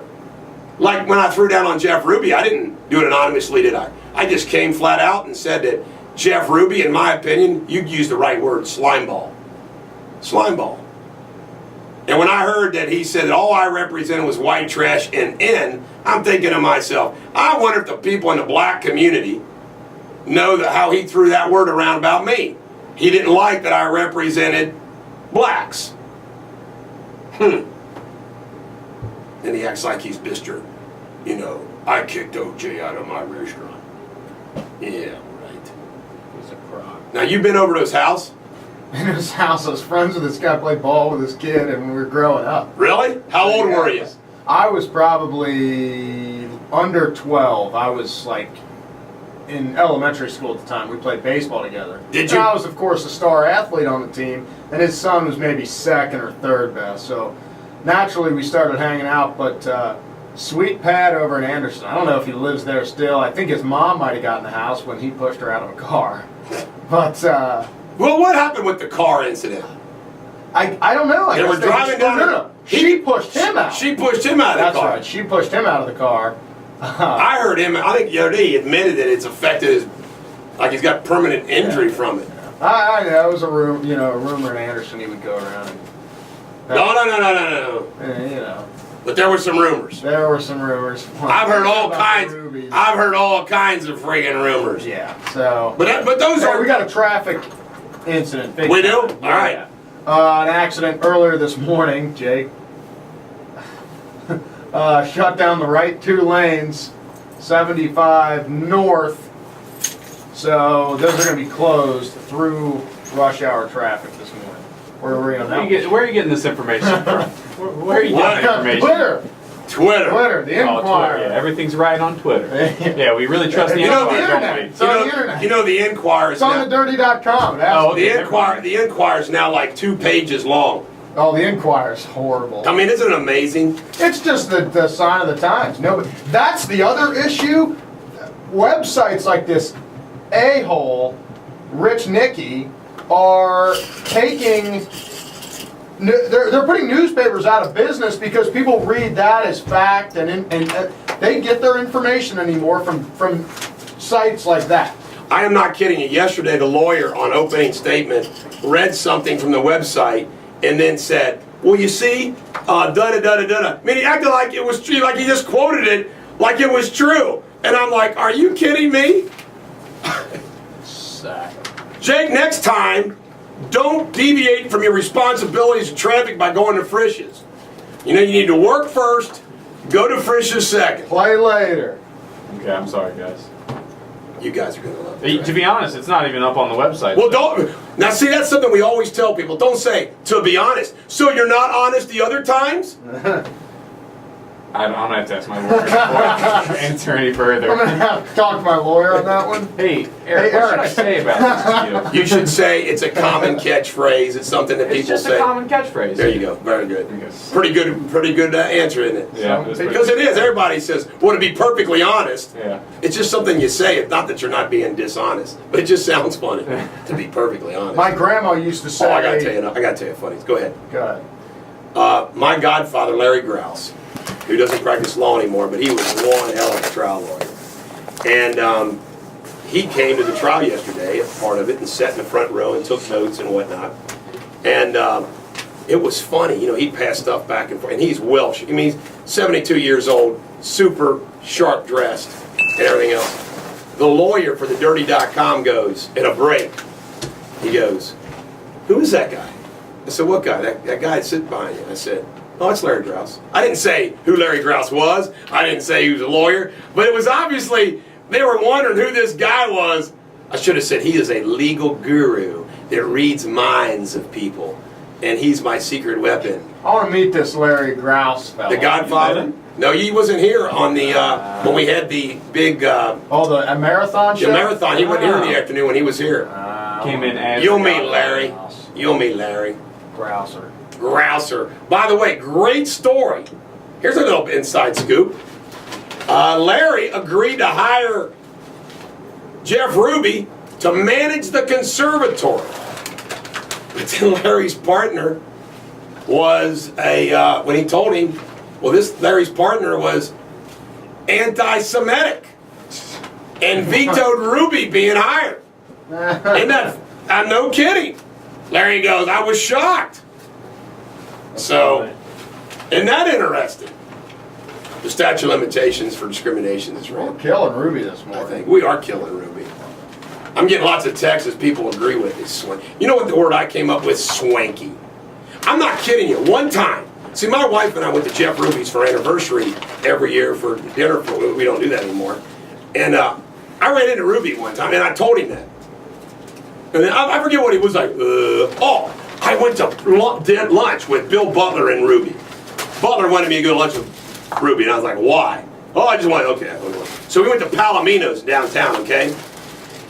Like when I threw down on Jeff Ruby, I didn't do it anonymously, did I? I just came flat out and said that Jeff Ruby, in my opinion, you used the right word, slimeball. Slimeball. And when I heard that he said that all I represented was white trash and N, I'm thinking to myself, I wonder if the people in the black community know how he threw that word around about me. He didn't like that I represented blacks. And he acts like he's Mr. You know, I kicked OJ out of my restaurant. Yeah, right. It was a crock. Now, you've been over to his house? In his house, I was friends with this guy, played ball with his kid, and when we were growing up. Really? How old were you? I was probably under 12. I was like in elementary school at the time. We played baseball together. Did you? And I was, of course, a star athlete on the team, and his son was maybe second or third best. So naturally, we started hanging out. But Sweet Pat over in Anderson, I don't know if he lives there still. I think his mom might have gotten the house when he pushed her out of a car. But well, what happened with the car incident? I don't know. They were driving down. No. She pushed him out. She pushed him out of That's the car. right. She pushed him out of the car. I heard him. I think the other day he admitted that it's affected his, like he's got permanent injury from it. I know it was a rumor in Anderson he would go around. And, No. You know. But there were some rumors. There were some rumors. I've heard all About kinds. the rubies. I've heard all kinds of friggin' rumors. Yeah. So. But those Hey, are. we got a traffic incident. Big We do? time. All right. An accident earlier this morning, Jake. Shut down the right two lanes, 75 north. So those are going to be closed through rush hour traffic this morning. Where are we on that? Where are you getting this information from? Where are you getting information? Twitter, the Oh, Inquirer. Twitter. Yeah, everything's right on Twitter. Yeah, we really trust the You know the Inquirer, internet. don't we? It's on the internet. You know the Inquirer. It's on the dirty.com. Oh, okay. The Inquirer is now like 2 pages long. Oh, the Inquirer's horrible. I mean, isn't it amazing? It's just the sign of the times. No, but that's the other issue. Websites like this a-hole Rich Nicky are taking, they're putting newspapers out of business because people read that as fact, and they get their information anymore from sites like that. I am not kidding you. Yesterday, the lawyer on opening statement read something from the website and then said, well, you see, da-da-da-da-da. I mean, he acted like it was true, like he just quoted it like it was true. And I'm like, are you kidding me? Jake, next time, don't deviate from your responsibilities in traffic by going to Frisch's. You know, you need to work first, go to Frisch's second. Play later. Okay, I'm sorry, guys. You guys are going to love it. To be honest, it's not even up on the website. Well, don't. Now, see, that's something we always tell people. Don't say, to be honest. So you're not honest the other times? I'm going to have to ask my lawyer before I can answer any further. I'm going to have to talk to my lawyer on that one. Hey, Eric, what should I say about this to you? You should say it's a common catchphrase. It's something that It's people just say. a common catchphrase. There you go. Very good. Yes. Pretty good answer, isn't it? Yeah, it's Because it is. Everybody says, well, to be perfectly honest. Yeah. It's just something you say. It's not that you're not being dishonest, but it just sounds funny to be perfectly honest. My grandma used to say. Oh, I gotta tell you funny. Go ahead. Go ahead. My godfather, Larry Grouse, who doesn't practice law anymore, but he was one hell of a trial lawyer. And he came to the trial yesterday, a part of it, and sat in the front row and took notes and whatnot. And it was funny, you know, he'd pass stuff back and forth. And he's Welsh. I mean, he's 72 years old, super sharp dressed, and everything else. The lawyer for the Dirty.com goes, in a break, he goes, who is that guy? I said, what guy? That guy sitting behind you. I said, oh, it's Larry Grouse. I didn't say who Larry Grouse was. I didn't say he was a lawyer. But it was obviously, they were wondering who this guy was. I should have said he is a legal guru that reads minds of people. And he's my secret weapon. I want to meet this Larry Grouse fellow. The Godfather? No, he wasn't here on the, when we had the big... a marathon show? The marathon. He wasn't here in the afternoon when he was here. Came in as You'll meet Larry. You'll meet Larry. Grouser. Grouser. By the way, great story. Here's a little inside scoop. Larry agreed to hire Jeff Ruby to manage the conservatory. But then Larry's partner was when he told him, well, Larry's partner was anti-Semitic and vetoed Ruby being hired. I'm no kidding. Larry goes, I was shocked. So, isn't that interesting? The statute of limitations for discrimination is We're right. killing Ruby this I morning. think we are killing Ruby. I'm getting lots of texts people agree with this. You know what the word I came up with? Swanky. I'm not kidding you. One time, see, my wife and I went to Jeff Ruby's for anniversary every year for dinner. We don't do that anymore. And I ran into Ruby one time, and I told him that. And then I forget what he was like. I went to lunch with Bill Butler and Ruby. Butler wanted me to go to lunch with Ruby, and I was like, why? Oh, I just wanted, okay. So we went to Palomino's downtown, okay?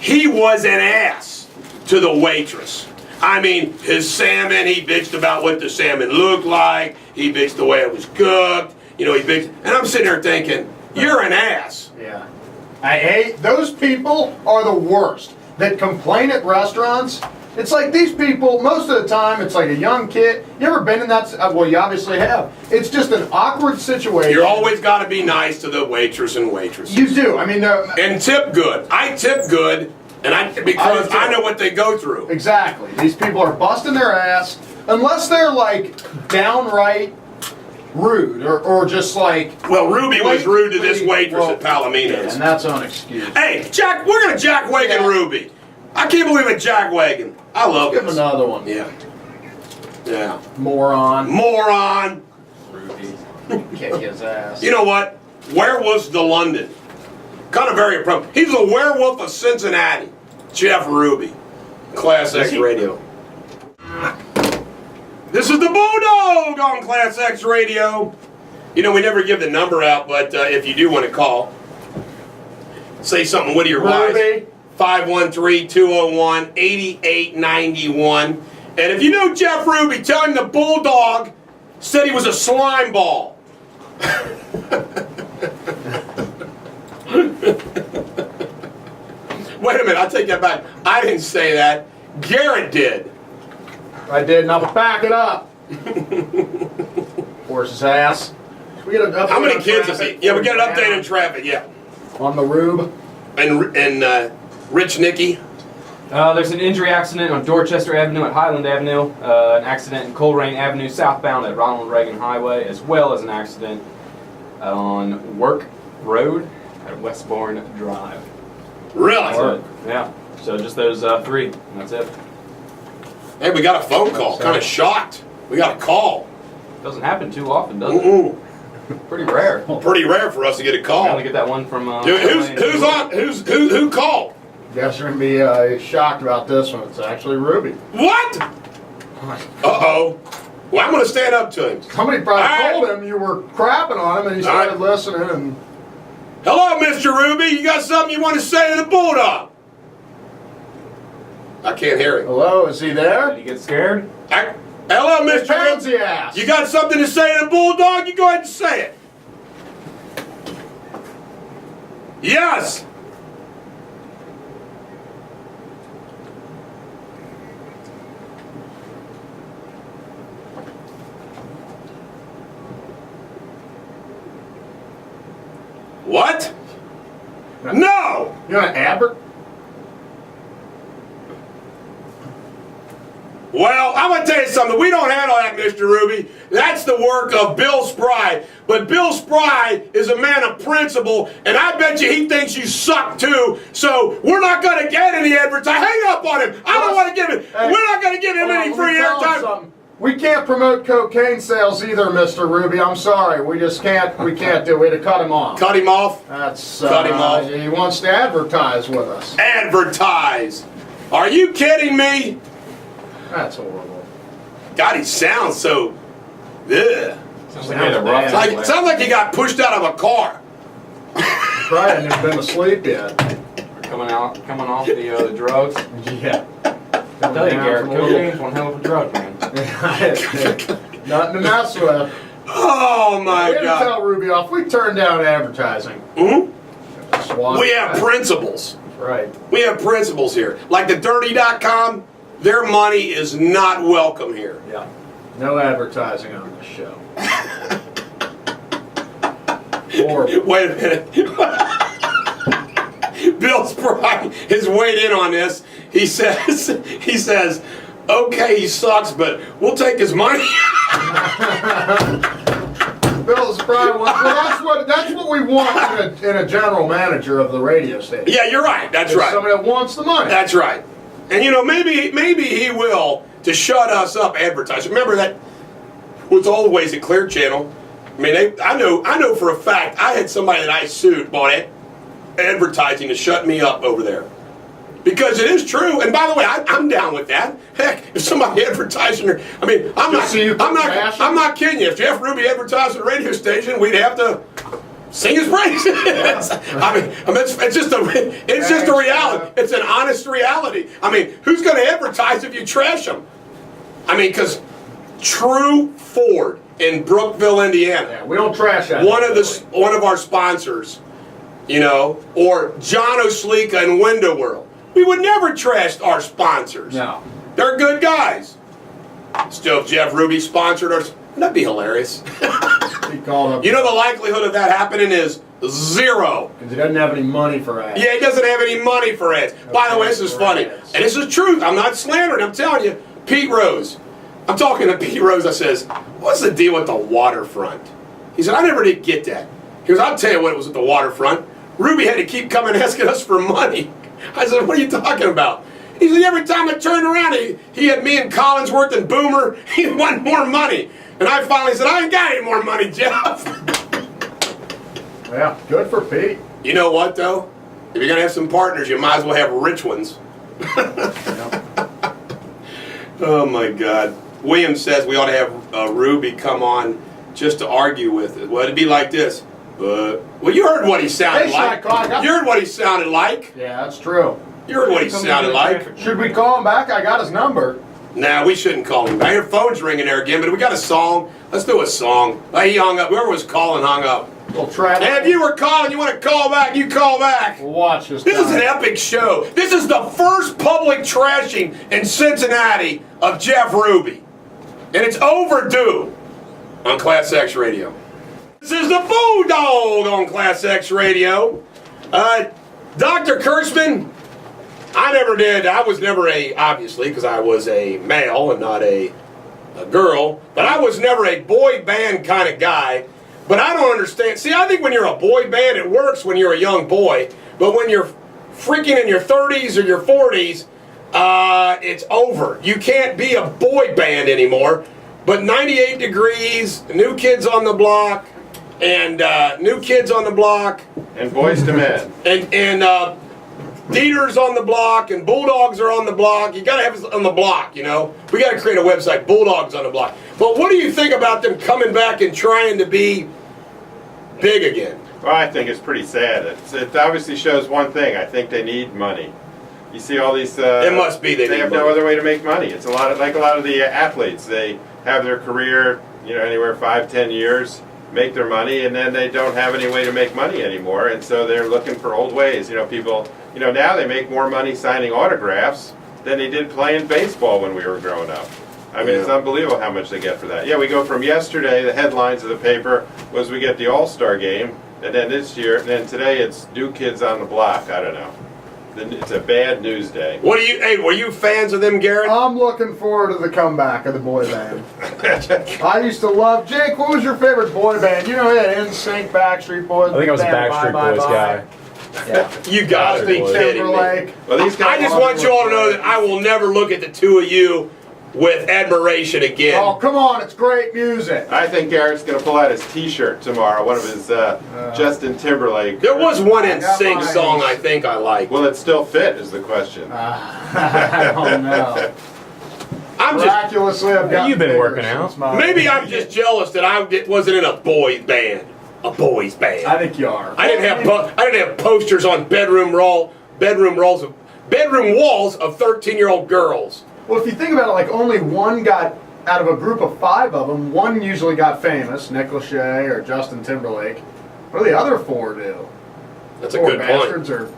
He was an ass to the waitress. I mean, his salmon, he bitched about what the salmon looked like. He bitched the way it was cooked. You know, he bitched. And I'm sitting there thinking, you're an ass. Yeah. I hate, those people are the worst that complain at restaurants. It's like these people, most of the time, it's like a young kid. You ever been in that? Well, you obviously have. It's just an awkward situation. You always got to be nice to the waitress and waitresses. You do. I mean, and tip good. I tip good, because I know what they go through. Exactly. These people are busting their ass unless they're like downright rude or just like. Well, Ruby was rude to this waitress at Palomino's. Yeah, and that's unexcused. Hey, Jack, we're gonna jack wagon Ruby. I can't believe it, jack wagon. I love Give him this. another one. Yeah. Yeah. Moron. Ruby. Kick his ass. You know what? Where was the London? Kind of very appropriate. He's the werewolf of Cincinnati. Jeff Ruby. ClassX Radio. This is the Bulldog on ClassX Radio. You know, we never give the number out, but if you do want to call, say something witty or wise. Ruby. 513-201-8891. And if you know Jeff Ruby, tell him the Bulldog said he was a slime ball. Wait a minute, I'll take that back. I didn't say that. Garrett did. I did, and I'll back it up. Horse's ass. We get an update How many on kids is he? traffic Yeah, we got an for update on traffic, yeah. On the Rube. And Rich Nicky. There's an injury accident on Dorchester Avenue at Highland Avenue, an accident in Coleraine Avenue southbound at Ronald Reagan Highway, as well as an accident on Work Road at Westbourne Drive. Really? So, yeah, so just those 3, and that's it. Hey, we got a phone call. Kind of shocked. We got a call. Doesn't happen too often, does it? Mm-mm. Pretty rare. Pretty rare for us to get a I call. only get that one from. Dude, who's on? Who called? You guys are going to be shocked about this one. It's actually Ruby. What? Uh-oh. Well, I'm going to stand up to him. Somebody probably All right. told him you were crapping on him, and he started All right. listening. And Hello, Mr. Ruby. You got something you want to say to the Bulldog? I can't hear him. hello, is he Did there? you get scared? Hello, Mr. Pansy Ruby. ass. You got something to say to the Bulldog? You go ahead and say it. Yes. What? No! You want to advert? Well, I'm going to tell you something. We don't handle that, Mr. Ruby. That's the work of Bill Spry. But Bill Spry is a man of principle, and I bet you he thinks you suck too. So we're not going to get any advertising. Hang up on him. I don't want to give him. Hey, We're not going to give him any free airtime. We can't promote cocaine sales either, Mr. Ruby. I'm sorry. We just can't. We can't do it. We had to cut him off. Cut him off. That's Cut him off. He wants to advertise with us. Advertise. Are you kidding me? That's horrible. God, he sounds so. Ugh. Sounds like he had a rough Sounds day. Sounds like he got pushed out of a car. Probably hasn't been asleep yet. Coming off the drugs. Yeah. I tell you, Garrett, cocaine's one hell of a drug, man. Nothing to mess with. Oh my We had to God. tell Ruby off. We turned down advertising. Mhm. Swat. We have principles. Right. We have principles here. Like the dirty.com, their money is not welcome here. Yeah. No advertising on this show. Horrible. Wait a minute. Bill Spry has weighed in on this. He says, okay, he sucks, but we'll take his money. Bill's probably that's what we want in a general manager of the radio station. Yeah, you're right. That's Is right. Somebody that wants the money. That's right. And you know, maybe he will to shut us up advertising. Remember that was always at Clear Channel. I mean, I know for a fact I had somebody that I sued bought it advertising to shut me up over there. Because it is true, and by the way, I'm down with that. Heck, if somebody advertising her, I mean, I'm not kidding you. If Jeff Ruby advertised at a radio station, we'd have to sing his praises. I mean, it's just a reality. It's an honest reality. I mean, who's going to advertise if you trash them? I mean, because True Ford in Brookville, Indiana, Yeah, we don't trash that. one of our sponsors, you know, or John O'Sleeka in Window World. We would never trash our sponsors. No. They're good guys. Still, if Jeff Ruby sponsored us, that'd be hilarious. He called up. You know the likelihood of that happening is 0. Because he doesn't have any money for ads. Yeah, he doesn't have any money for ads. By the way, this is funny. Ads. And this is truth. I'm not slandering. I'm telling you. Pete Rose. I'm talking to Pete Rose. I says, what's the deal with the waterfront? He said, I never did get that. He goes, I'll tell you what it was at the waterfront. Ruby had to keep coming asking us for money. I said, what are you talking about? He said, every time I turned around, he had me and Collinsworth and Boomer. He wanted more money. And I finally said, I ain't got any more money, Jeff. Yeah, good for Pete. You know what, though? If you're going to have some partners, you might as well have rich ones. Oh, my God. William says we ought to have Ruby come on just to argue with it. Well, it'd be like this. Well, you heard what he sounded Hey, like. Shy, You heard what he sounded like. Yeah, that's true. You heard what he sounded like. Should we call him back? I got his number. Nah, we shouldn't call him back. Your phone's ringing there again, but we got a song. Let's do a song. He hung up. Whoever was calling hung up. Little traffic. And if you were calling, you want to call back, you call back. Watch this. This is an guy. epic show. This is the first public trashing in Cincinnati of Jeff Ruby. And it's overdue on ClassX Radio. This is the Bulldog on ClassX Radio. Dr. Kurtzman, I was never obviously, because I was a male and not a girl, but I was never a boy band kind of guy. But I don't understand. See, I think when you're a boy band, it works when you're a young boy. But when you're freaking in your 30s or your 40s, it's over. You can't be a boy band anymore. But 98 Degrees, New Kids on the Block, and New Kids on the Block, And Boys to Men. and Deters on the Block, and Bulldogs are on the block. You gotta have it on the block, you know. We gotta create a website, Bulldogs on the Block. But what do you think about them coming back and trying to be big again? Well, I think it's pretty sad. It obviously shows one thing. I think they need money. You see all these. It must be they need have money. no other way to make money. It's a lot of the athletes. They have their career, anywhere 5-10 years, make their money, and then they don't have any way to make money anymore, and so they're looking for old ways. People, now they make more money signing autographs than they did playing baseball when we were growing up. I mean, It's unbelievable how much they get for that. Yeah, we go from yesterday, the headlines of the paper was we get the All-Star game, and then this year, and then today it's New Kids on the Block. I don't know. It's a bad news day. Were you fans of them, Garrett? I'm looking forward to the comeback of the boy band. I used to love Jake. What was your favorite boy band? You know, he had NSYNC, Backstreet Boys. I think I was a band, Backstreet Bye, Boys Bye, guy. Yeah. You gotta be Justin kidding me. Timberlake. Well, these guys I just want you all to know that I will never look at the two of you with admiration again. Oh, come on, it's great music. I think Garrett's going to pull out his T-shirt tomorrow, one of his Justin Timberlake. There was one I got NSYNC mine. song I think I liked. Will it still fit is the question. I don't know. I'm just Miraculously, I've gotten You've been bigger working out. since my- maybe I'm just jealous that I wasn't in a boys band. A boys band. I think you are. I didn't have posters on bedroom walls of 13-year-old girls. Well, if you think about it, like only one got out of a group of 5 of them. One usually got famous, Nick Lachey or Justin Timberlake. What do the other 4 do? That's a Poor good point. bastards are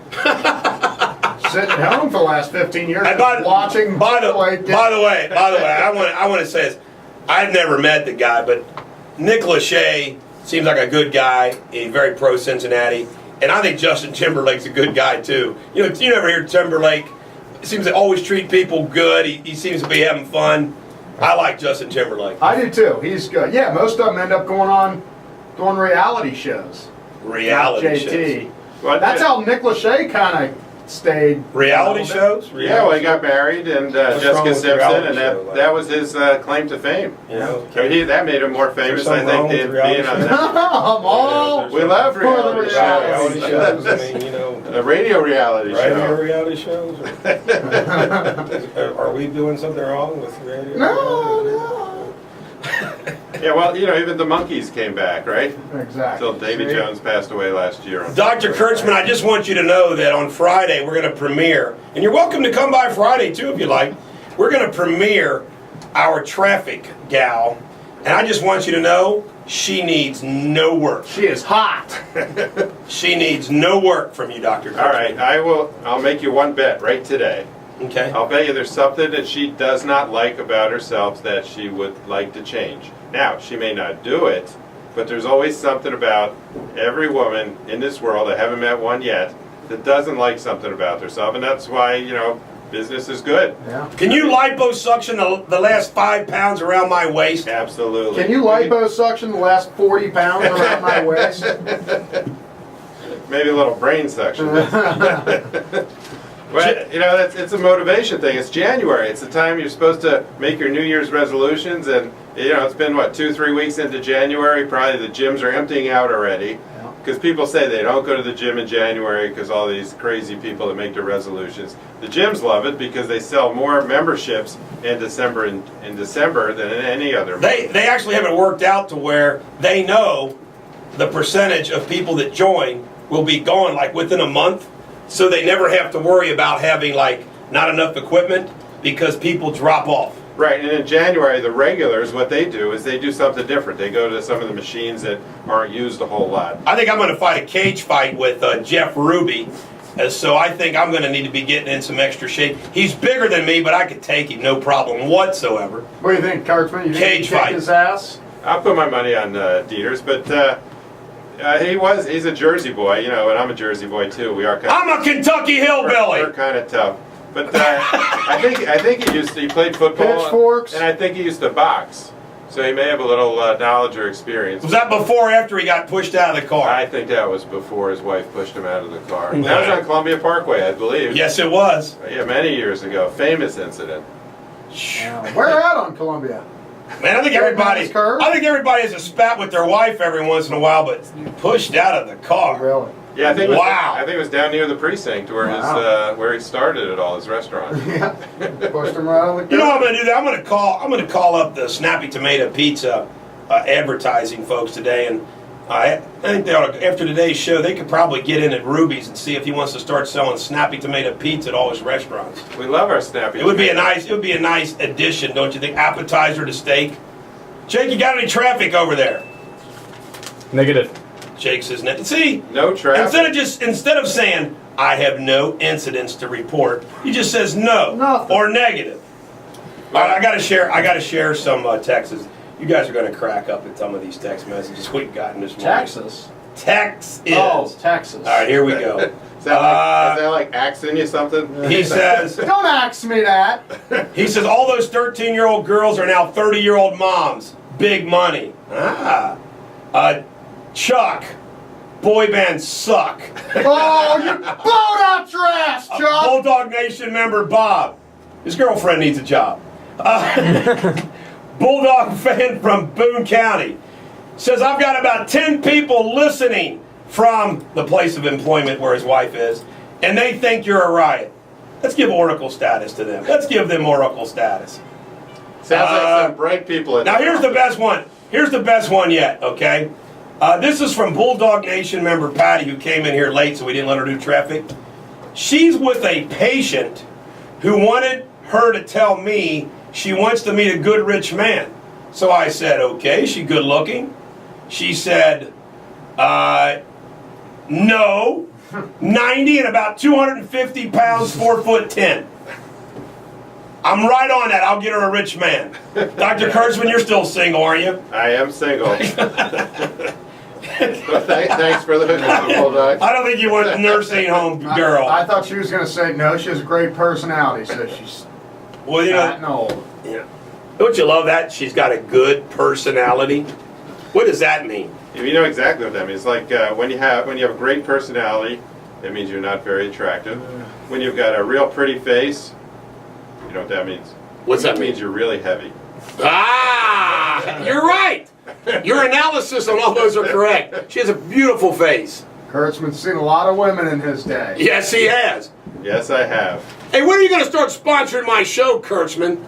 sitting at home for the last 15 years And watching. by the Timberlake get- way, I want to say this. I've never met the guy, but Nick Lachey seems like a good guy. He's very pro Cincinnati, and I think Justin Timberlake's a good guy too. You never hear Timberlake. Seems to always treat people good. He seems to be having fun. I like Justin Timberlake. I do too. He's good. Yeah, most of them end up doing reality shows. Reality Not shows. JT. Well, That's how Nick Lachey kind of stayed. Reality shows? Yeah, well, he got married, and wrong Jessica with Simpson, reality and show, like? that was his claim to fame. You know, I mean, that made him more famous, I something think, wrong with than reality being on shows? that. I'm all We love for the reality reality shows. I mean, A radio reality show. reality shows? Are we doing something wrong with radio? No. Yeah, well, even the Monkees came back, right? Exactly. Until Davy See? Jones passed away last year. Dr. Kurtzman, I just want you to know that on Friday we're going to premiere, and you're welcome to come by Friday too if you like. We're going to premiere our traffic gal, and I just want you to know she needs no work. She is hot. She needs no work from you, Dr. Kurtzman. All right, I'll make you one bet right today. Okay. I'll bet you there's something that she does not like about herself that she would like to change. Now, she may not do it, but there's always something about every woman in this world, I haven't met one yet, that doesn't like something about herself, and that's why, business is good. Yeah. Can you liposuction the last 5 pounds around my waist? Absolutely. Can you liposuction the last 40 pounds around my waist? Maybe a little brain suction. Well, it's a motivation thing. It's January. It's the time you're supposed to make your New Year's resolutions, and it's been 2-3 weeks into January. Probably the gyms are emptying out already, because people say they don't go to the gym in January because all these crazy people that make their resolutions. The gyms love it because they sell more memberships in December than in any other month. They actually have it worked out to where they know the percentage of people that join will be gone like within a month, so they never have to worry about having like not enough equipment because people drop off. Right, and in January, the regulars, what they do is they do something different. They go to some of the machines that aren't used a whole lot. I think I'm going to fight a cage fight with Jeff Ruby. So I think I'm going to need to be getting in some extra shape. He's bigger than me, but I could take him, no problem whatsoever. What do you think, Kurtzman? You think Cage he kicked fight. his ass? I'll put my money on Deters, but he's a Jersey boy, you know, and I'm a Jersey boy too. We are kind I'm a Kentucky we're hillbilly. kind of tough. But I think he played football, Pitchforks. and I think he used to box. So he may have a little knowledge or experience. Was that before or after he got pushed out of the car? I think that was before his wife pushed him out of the car. That was on Columbia Parkway, I believe. Yes, it was. Yeah, many years ago. Famous incident. Where at on Columbia? Man, I think everybody has a spat with their wife every once in a while, but pushed out of the car. Really? Yeah, I think Wow. I think it was down near the precinct where where he started it all, his restaurant. Yeah. Pushed him right on the car. You know what I'm going to do? I'm going to call up the Snappy Tomato Pizza advertising folks today, and I think they ought to, after today's show, they could probably get in at Ruby's and see if he wants to start selling Snappy Tomato Pizza at all his restaurants. We love our snappy. It would be a nice addition, don't you think? Appetizer to steak. Jake, you got any traffic over there? Negative. Jake says, see, No traffic. instead of saying I have no incidents to report, he just says no Nothing. or negative. All right, I got to share some texts. You guys are going to crack up at some of these text messages we've gotten this morning. Texas. Texas. Oh, Texas. All right, here we go. Is that like axing you something? He says, Don't ask me that. all those 13-year-old girls are now 30-year-old moms. Big money. Chuck, boy bands suck. Oh, you blowed out your ass, Chuck. Bulldog Nation member Bob. His girlfriend needs a job. Bulldog fan from Boone County says, I've got about 10 people listening from the place of employment where his wife is, and they think you're a riot. Let's give Oracle status to them. Let's give them Oracle status. Sounds like some bright people. In Now there. here's the best one. Here's the best one yet, okay? This is from Bulldog Nation member Patty, who came in here late, so we didn't let her do traffic. She's with a patient who wanted her to tell me she wants to meet a good rich man. So I said, okay, she good looking? She said, no, 90 and about 250 pounds, 4'10". I'm right on that. I'll get her a rich man. Dr. Kurtzman, you're still single, aren't you? I am single. Well, thanks for the Bulldog. I don't think you want a nursing home girl. I thought she was going to say no. She has a great personality, so she's Well, you fat know, and old. yeah. Don't you love that? She's got a good personality. What does that mean? You know exactly what that means. Like when you have a great personality, that means you're not very attractive. When you've got a real pretty face, you know what that means? What's that It mean? means you're really heavy. Ah, you're right. Your analysis on all those are correct. She has a beautiful face. Kurtzman's seen a lot of women in his day. Yes, he has. Yes, I have. Hey, when are you going to start sponsoring my show, Kurtzman?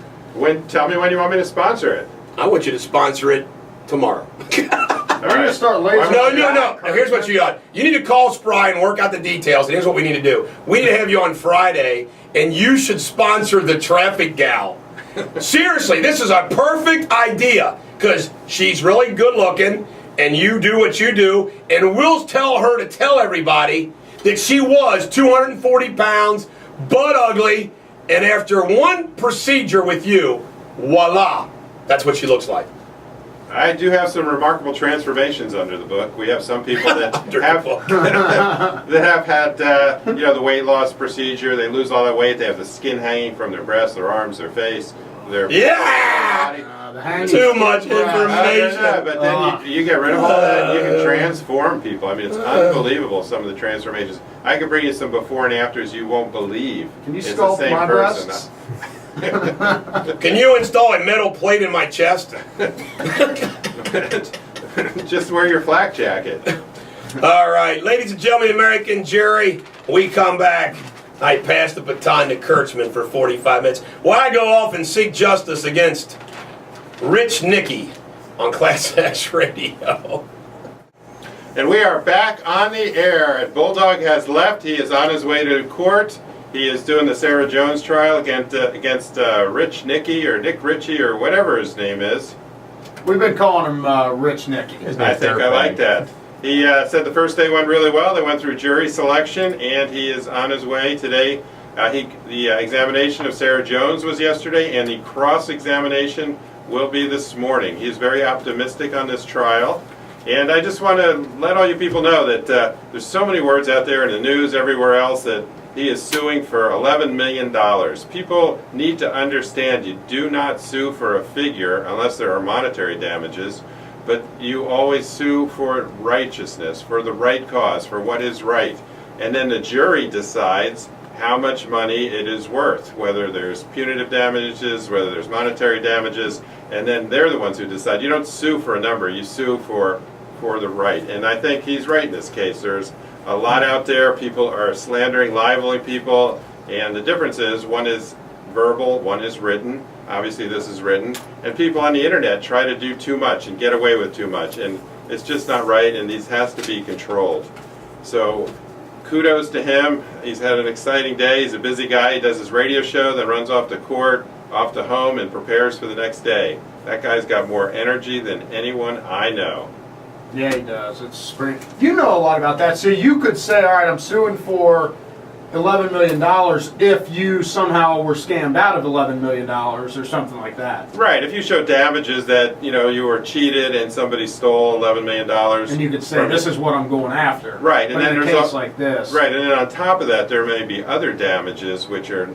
Tell me when you want me to sponsor it. I want you to sponsor it tomorrow. All I'm going right. to start laser. No. Now, here's what you got. You need to call Spry and work out the details. And here's what we need to do. We need to have you on Friday, and you should sponsor the traffic gal. Seriously, this is a perfect idea because she's really good looking, and you do what you do, and we'll tell her to tell everybody that she was 240 pounds, butt ugly, and after one procedure with you, voila, that's what she looks like. I do have some remarkable transformations under the book. We have some people that have had the weight loss procedure. They lose all that weight. They have the skin hanging from their breasts, their arms, their face, their Yeah! The hanging Too much skin breast. information. Yeah, but then you get rid of all that and you can transform people. I mean, it's unbelievable, some of the transformations. I could bring you some before and afters you won't believe. Can you It's the sculpt same my person. breasts? Can you install a metal plate in my chest? Just wear your flak jacket. All right, ladies and gentlemen, American Jerry, we come back. I pass the baton to Kurtzman for 45 minutes. While I go off and seek justice against Rich Nicky on ClassX Radio. And we are back on the air. Bulldog has left. He is on his way to court. He is doing the Sarah Jones trial against Rich Nicky or Nick Ritchie or whatever his name is. We've been calling him Rich Nicky. I think I like that. He said the first day went really well. They went through jury selection, and he is on his way today. The examination of Sarah Jones was yesterday, and the cross-examination will be this morning. He's very optimistic on this trial. And I just want to let all you people know that there's so many words out there in the news, everywhere else, that he is suing for $11 million. People need to understand you do not sue for a figure unless there are monetary damages, but you always sue for righteousness, for the right cause, for what is right. And then the jury decides how much money it is worth, whether there's punitive damages, whether there's monetary damages, and then they're the ones who decide. You don't sue for a number, you sue for the right. And I think he's right in this case. There's a lot out there. People are slandering, libeling people, and the difference is one is verbal, one is written. Obviously this is written. And people on the internet try to do too much and get away with too much, and it's just not right, and these has to be controlled. So kudos to him. He's had an exciting day. He's a busy guy. He does his radio show, then runs off to court, off to home, and prepares for the next day. That guy's got more energy than anyone I know. Yeah, he does. It's spring. You know a lot about that. So you could say, all right, I'm suing for $11 million if you somehow were scammed out of $11 million or something like that. Right. If you show damages that, you were cheated and somebody stole $11 million. And you could say, this is what I'm going after. Right. And then in a case like this. Right. And then on top of that, there may be other damages which are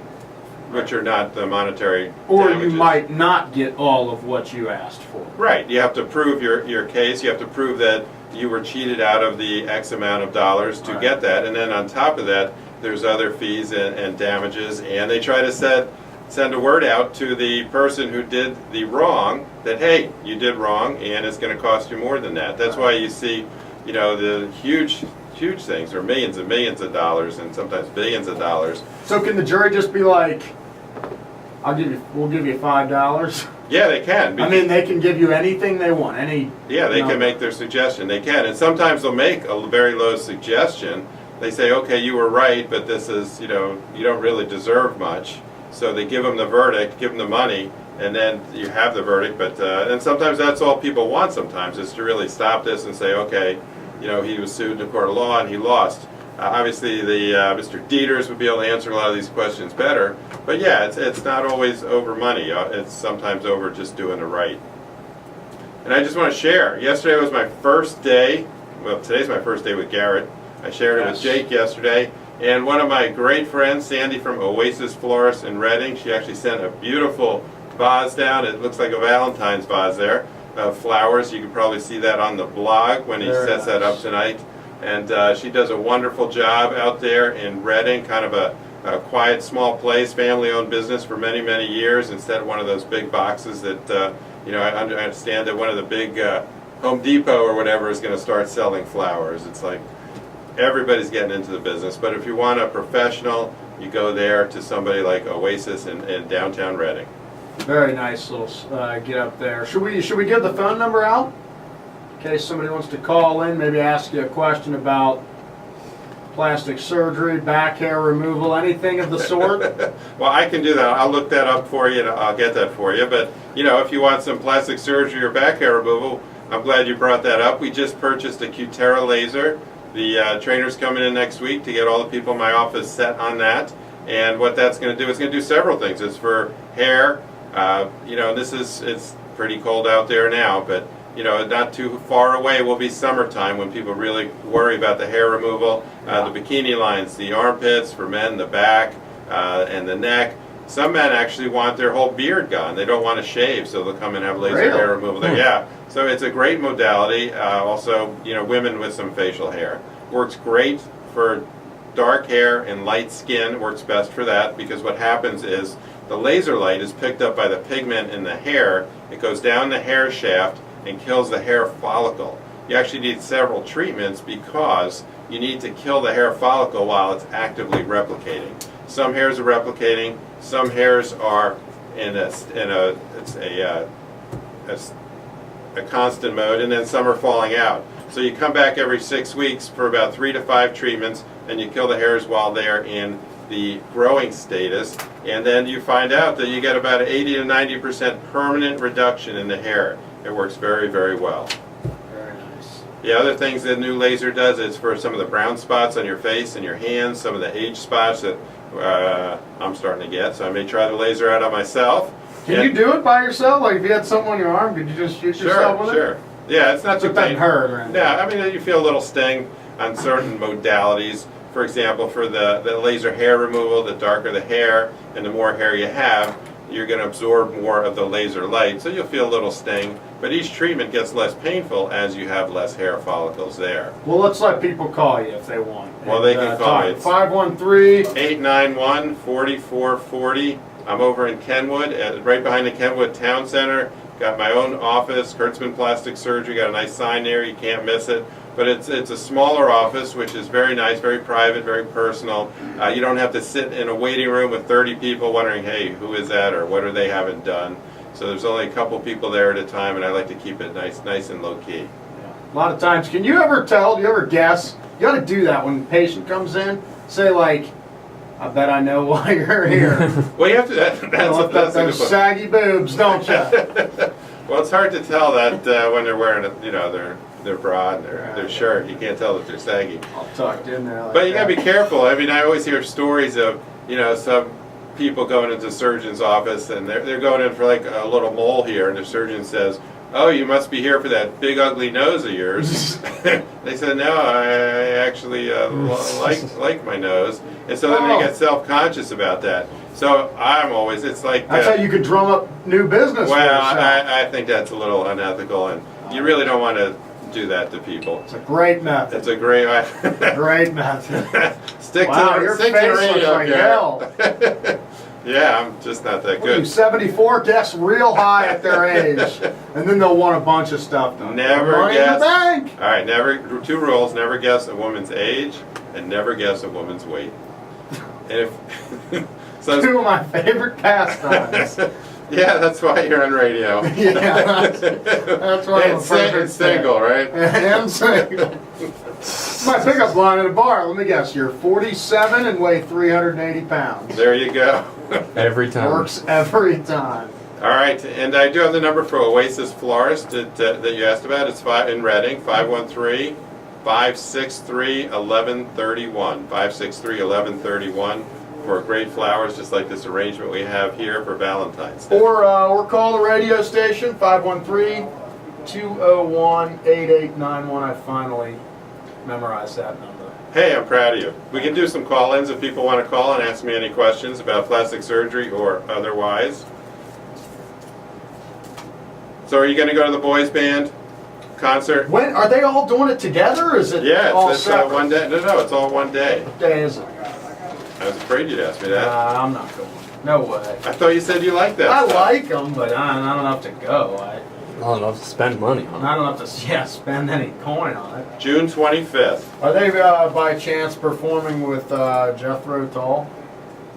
not the monetary or damages. You might not get all of what you asked for. Right. You have to prove your case. You have to prove that you were cheated out of the X amount of dollars to get that. And then on top of that, there's other fees and damages. And they try to send a word out to the person who did the wrong that, hey, you did wrong and it's going to cost you more than that. That's why you see, the huge things are millions and millions of dollars and sometimes billions of dollars. So can the jury just be like, we'll give you $5? Yeah, they can. I mean, they can give you anything they want. Yeah, they can make their suggestion. They can. And sometimes they'll make a very low suggestion. They say, okay, you were right, but this is, you don't really deserve much. So they give them the verdict, give them the money, and then you have the verdict. But and sometimes that's all people want sometimes, is to really stop this and say, okay, he was sued in a court of law and he lost. Obviously, the Mr. Deters would be able to answer a lot of these questions better. But yeah, it's not always over money. It's sometimes over just doing it right. And I just want to share. Yesterday was my first day. Well, today's my first day with Garrett. I shared it with Jake yesterday. And one of my great friends, Sandy from Oasis Florist in Reading, she actually sent a beautiful vase down. It looks like a Valentine's vase there of flowers. You can probably see that on the blog when he sets that up tonight. And she does a wonderful job out there in Reading, kind of a quiet, small place, family-owned business for many, many years, instead of one of those big boxes that, I understand that one of the big Home Depot or whatever is going to start selling flowers. It's like everybody's getting into the business. But if you want a professional, you go there to somebody like Oasis in downtown Reading. Very nice little get up there. Should we give the phone number out? In case somebody wants to call in, maybe ask you a question about plastic surgery, back hair removal, anything of the sort? Well, I can do that. I'll look that up for you and I'll get that for you. But, if you want some plastic surgery or back hair removal, I'm glad you brought that up. We just purchased a Cutera laser. The trainer's coming in next week to get all the people in my office set on that. And what that's going to do is going to do several things. It's for hair. It's pretty cold out there now, but not too far away will be summertime when people really worry about the hair removal, the bikini lines, the armpits for men, the back, and the neck. Some men actually want their whole beard gone. They don't want to shave, so they'll come and have laser hair removal there. Yeah, so it's a great modality. Also, women with some facial hair. Works great for dark hair and light skin. Works best for that because what happens is the laser light is picked up by the pigment in the hair. It goes down the hair shaft and kills the hair follicle. You actually need several treatments because you need to kill the hair follicle while it's actively replicating. Some hairs are replicating, some hairs are in a constant mode, and then some are falling out. So you come back every 6 weeks for about 3 to 5 treatments, and you kill the hairs while they're in the growing status, and then you find out that you get about 80 to 90% permanent reduction in the hair. It works very, very well. Very nice. The other things the new laser does is for some of the brown spots on your face and your hands, some of the age spots that I'm starting to get, so I may try the laser out on myself. Can you do it by yourself? Like if you had something on your arm, could you just shoot yourself with it? Sure. Yeah, it's not too It doesn't painful. hurt or anything. Yeah, I mean, you feel a little sting on certain modalities. For example, for the laser hair removal, the darker the hair and the more hair you have, you're going to absorb more of the laser light, so you'll feel a little sting. But each treatment gets less painful as you have less hair follicles there. Well, let's let people call you if they want. Well, they can call me. It's 513. 891-4440. I'm over in Kenwood, right behind the Kenwood Town Center. Got my own office, Kurtzman Plastic Surgery. Got a nice sign there, you can't miss it. But it's a smaller office, which is very nice, very private, very personal. You don't have to sit in a waiting room with 30 people wondering, hey, who is that, or what are they haven't done. So there's only a couple people there at a time, and I like to keep it nice and low key. A lot of times, can you ever tell, do you ever guess? You got to do that when the patient comes in. Say like, I bet I know why you're here. Well, you have to. That's You a those good point. saggy boobs, don't you? Well, it's hard to tell that when they're wearing, their bra and their shirt. You can't tell that they're saggy. All tucked in there. Like But you got to that. be careful. I mean, I always hear stories of, some people going into the surgeon's office and they're going in for like a little mole here, and the surgeon says, "Oh, you must be here for that big ugly nose of yours." They said, "No, I actually like my nose," and so then they get self-conscious about that. So I'm always, it's like That's how you could drum up new business. for well, yourself. I think that's a little unethical, and you really don't want to do that to people. It's a great method. It's a great Great method. stick Wow, to your the face looks radio, like Garrett. hell. Yeah, I'm just not that What are you, good. 74? Guess real high at their age, and then they'll want a bunch of stuff done. Never Money guess. in the bank. All right, two rules: never guess a woman's age, and never guess a woman's weight. And if so, Two of my favorite pastimes. yeah, that's why you're on radio. Yeah, that's why I'm a And perfect single, right? And single. My pickup line at a bar. Let me guess. You're 47 and weigh 380 pounds. There you go. Every time. Works every time. All right, and I do have the number for Oasis Florist that you asked about. It's in Reading, 513-563-1131. 563-1131 for great flowers, just like this arrangement we have here for Valentine's Day. Or call the radio station, 513-201-8891. I finally memorized that number. Hey, I'm proud of you. We can do some call-ins if people want to call and ask me any questions about plastic surgery or otherwise. So are you going to go to the boys band concert? When are they all doing it together, or is it Yeah, all it's separate? one day. No, it's all one day. What day is it? I was afraid you'd ask me that. I'm not going. No way. I thought you said you liked that I stuff. like them, but I don't have to go. Not enough to spend money on. I don't have to spend any coin on it. June 25th. Are they by chance performing with Jethro Tull?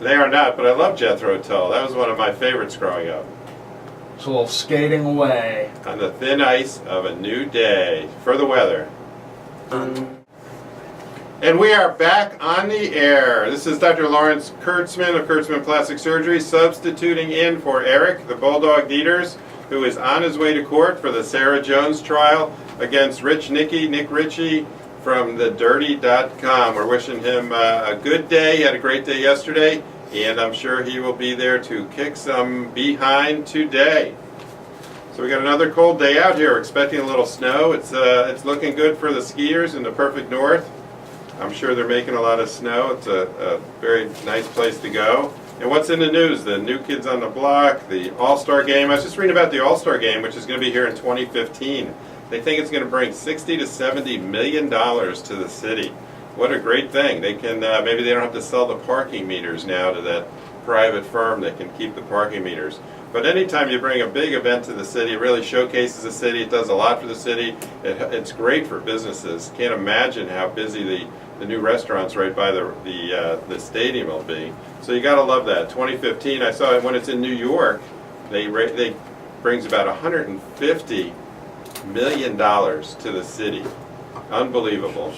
They are not, but I love Jethro Tull. That was one of my favorites growing up. It's a little skating away. On the thin ice of a new day for the weather. And we are back on the air. This is Dr. Lawrence Kurtzman of Kurtzman Plastic Surgery, substituting in for Eric, the Bulldog Deters, who is on his way to court for the Sarah Jones trial against Nick Ritchie from thedirty.com. We're wishing him a good day. He had a great day yesterday, and I'm sure he will be there to kick some behind today. So we got another cold day out here. We're expecting a little snow. It's looking good for the skiers in the perfect north. I'm sure they're making a lot of snow. It's a very nice place to go. And what's in the news? The New Kids on the Block, the All-Star Game. I was just reading about the All-Star Game, which is going to be here in 2015. They think it's going to bring $60 to $70 million to the city. What a great thing. They can maybe they don't have to sell the parking meters now to that private firm that can keep the parking meters. But anytime you bring a big event to the city, it really showcases the city. It does a lot for the city. It's great for businesses. Can't imagine how busy the new restaurants right by the stadium will be. So you got to love that. 2015, I saw it when it's in New York. They brings about $150 million to the city. Unbelievable.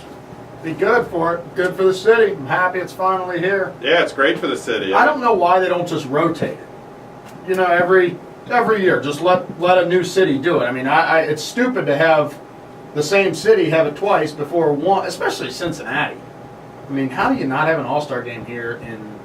Be good for it. Good for the city. I'm happy it's finally here. Yeah, it's great for the city. I don't know why they don't just rotate it. You know, every year, just let a new city do it. I mean, it's stupid to have the same city have it twice before one, especially Cincinnati. I mean, how do you not have an All-Star game here in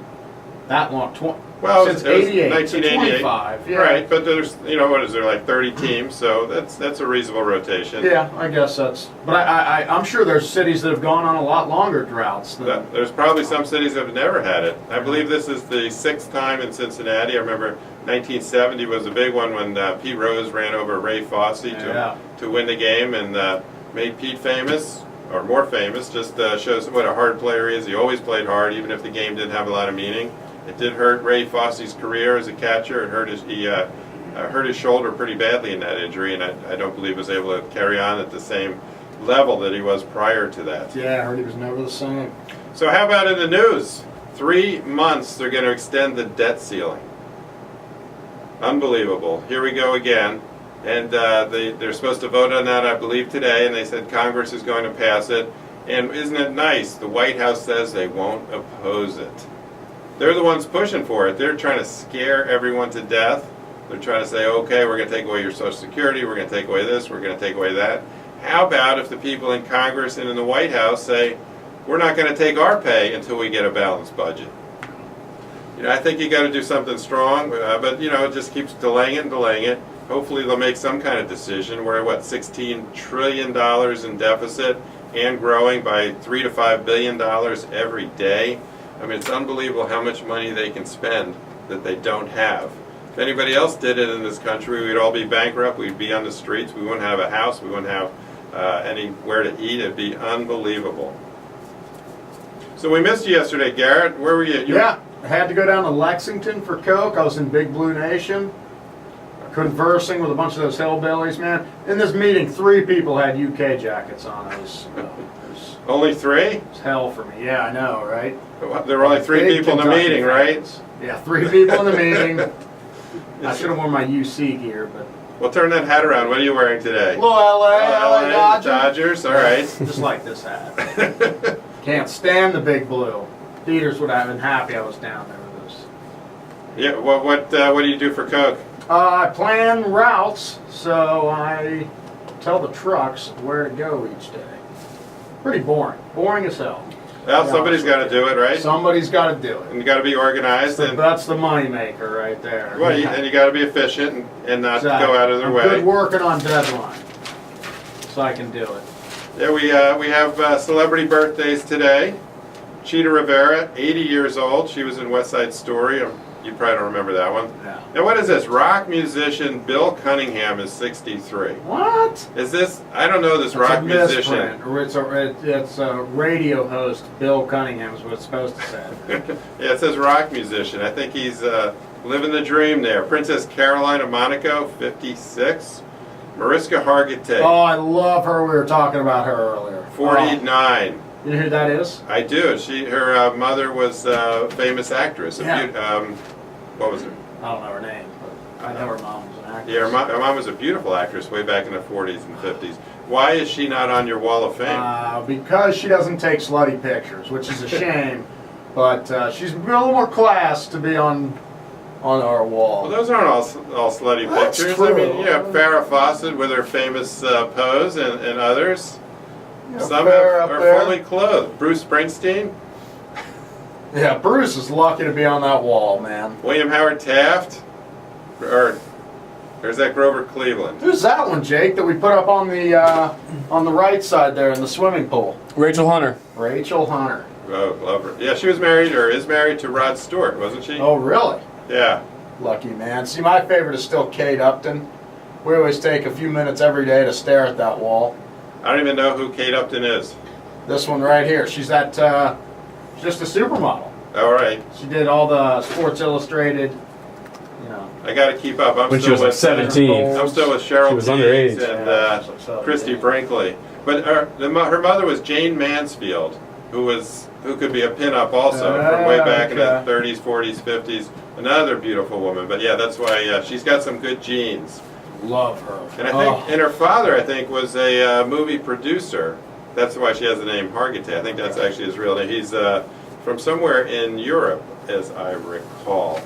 that long? Well, since it was 88 to 1988. 25. Yeah. Right, but there's, what is there, like 30 teams, so that's a reasonable rotation. Yeah, I guess that's. But I'm sure there's cities that have gone on a lot longer droughts. There's probably some cities that have never had it. I believe this is the 6th time in Cincinnati. I remember 1970 was a big one when Pete Rose ran over Ray Fosse to win the game and made Pete famous, or more famous, just shows what a hard player he is. He always played hard, even if the game didn't have a lot of meaning. It did hurt Ray Fosse's career as a catcher. It hurt hurt his shoulder pretty badly in that injury, and I don't believe was able to carry on at the same level that he was prior to that. Yeah, I heard he was never the same. So how about in the news? 3 months they're going to extend the debt ceiling. Unbelievable. Here we go again. And they're supposed to vote on that, I believe, today, and they said Congress is going to pass it. And isn't it nice? The White House says they won't oppose it. They're the ones pushing for it. They're trying to scare everyone to death. They're trying to say, okay, we're going to take away your Social Security, we're going to take away this, we're going to take away that. How about if the people in Congress and in the White House say, we're not going to take our pay until we get a balanced budget? I think you got to do something strong, but it just keeps delaying it and delaying it. Hopefully they'll make some kind of decision. We're at $16 trillion in deficit and growing by $3 to $5 billion every day. I mean, it's unbelievable how much money they can spend that they don't have. If anybody else did it in this country, we'd all be bankrupt. We'd be on the streets. We wouldn't have a house. We wouldn't have anywhere to eat. It'd be unbelievable. So we missed you yesterday, Garrett. Where were you? Yeah, I had to go down to Lexington for Coke. I was in Big Blue Nation, conversing with a bunch of those hillbillies, man. In this meeting, 3 people had UK jackets on. It was Only 3? It was hell for me. Yeah, I know, right? There were only 3 people in the Kentucky meeting, fans. right? Yeah, 3 people in the meeting. I should have worn my UC gear, but. Well, turn that hat around. What are you wearing today? Little LA Dodgers. All right. Just like this hat. Can't stand the Big Blue. Deters would have been happy I was down there with this. Yeah. What do you do for Coke? I plan routes, so I tell the trucks where to go each day. Pretty boring. Boring as hell. Well, somebody's got to do it, right? Somebody's got to do it. And you got to be organized. That's the money maker right there. Well, and you got to be efficient and not go out of their way. Good working on deadline, so I can do it. Yeah, we have celebrity birthdays today. Cheetah Rivera, 80 years old. She was in West Side Story. You probably don't remember that one. Yeah. Now, what is this? Rock musician Bill Cunningham is 63. What? Is this? I don't know this rock musician. It's a radio host, Bill Cunningham is what it's supposed to say. Yeah, it says rock musician. I think he's living the dream there. Princess Caroline of Monaco, 56. Mariska Hargitay. Oh, I love her. We were talking about her earlier. 49. You know who that is? I do. Her mother was a famous actress. Yeah. What was her? I don't know her name, but I know her mom was an actress. Yeah, her mom was a beautiful actress way back in the 40s and 50s. Why is she not on your wall of fame? Because she doesn't take slutty pictures, which is a shame. But she's a little more class to be on our wall. Well, those aren't all slutty That's pictures. true. I mean, Farrah Fawcett with her famous pose and others. Yeah, Some fair are up there. fully clothed. Bruce Springsteen, Yeah, Bruce is lucky to be on that wall, man. William Howard Taft, or is that Grover Cleveland? Who's that one, Jake, that we put up on the right side there in the swimming pool? Rachel Hunter. Rachel Hunter. Oh, love her. Yeah, she was married or is married to Rod Stewart, wasn't she? Oh, really? Yeah. Lucky man. See, my favorite is still Kate Upton. We always take a few minutes every day to stare at that wall. I don't even know who Kate Upton is. This one right here. She's just a supermodel. All right. She did all the Sports Illustrated, I got to keep up. When she was like 17. I'm still with Cheryl She was Teagues underage. and Christy Brinkley. But her mother was Jane Mansfield, who could be a pinup also from way back in the 30s, 40s, 50s. Another beautiful woman. But yeah, that's why she's got some good genes. Love her. And I think, and her father, I think, was a movie producer. That's why she has the name Hargitay. I think that's actually his real name. He's from somewhere in Europe, as I recall.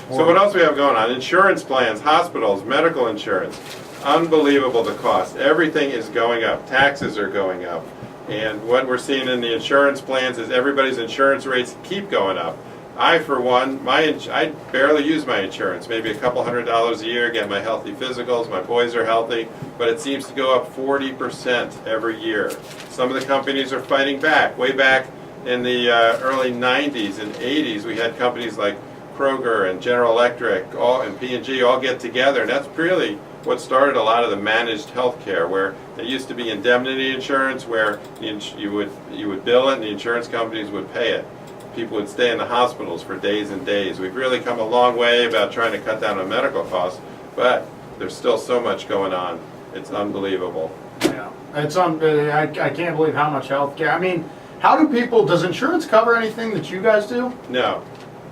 So what else we have going on? Insurance plans, hospitals, medical insurance. Unbelievable the cost. Everything is going up. Taxes are going up. And what we're seeing in the insurance plans is everybody's insurance rates keep going up. I, for one, I barely use my insurance, maybe a couple $100s a year, get my healthy physicals, my boys are healthy, but it seems to go up 40% every year. Some of the companies are fighting back. Way back in the early 90s and 80s, we had companies like Kroger and General Electric and P&G all get together, and that's really what started a lot of the managed health care, where there used to be indemnity insurance, where you would bill it and the insurance companies would pay it. People would stay in the hospitals for days and days. We've really come a long way about trying to cut down on medical costs, but there's still so much going on. It's unbelievable. Yeah, it's I can't believe how much health care. I mean, how do people? Does insurance cover anything that you guys do? No.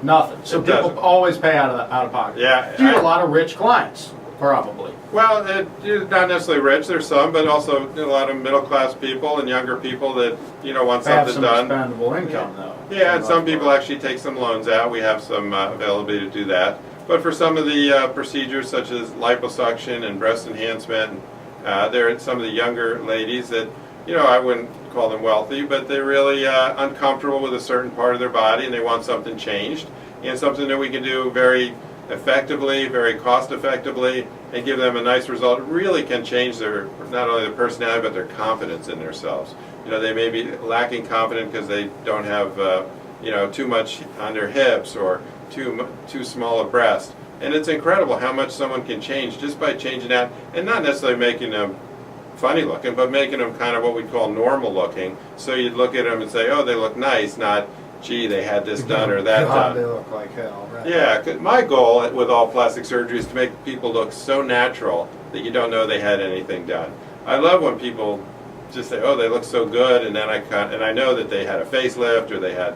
Nothing. So It people doesn't. always pay out of pocket. Yeah. You have a lot of rich clients, probably. Well, not necessarily rich. There's some, but also a lot of middle-class people and younger people that want They have something some done. expendable income, though. Yeah, and some people actually take some loans out. We have some availability to do that. But for some of the procedures, such as liposuction and breast enhancement, there are some of the younger ladies that I wouldn't call them wealthy, but they're really uncomfortable with a certain part of their body, and they want something changed, and something that we can do very effectively, very cost effectively, and give them a nice result. It really can change their, not only their personality, but their confidence in themselves. They may be lacking confidence because they don't have too much on their hips or too small a breast. And it's incredible how much someone can change just by changing that, and not necessarily making them funny looking, but making them kind of what we call normal looking. So you'd look at them and say, oh, they look nice, not, gee, they had this done or that God, done. they look like hell, right? Yeah, 'cause my goal with all plastic surgery is to make people look so natural that you don't know they had anything done. I love when people just say, oh, they look so good, and then I know that they had a facelift or they had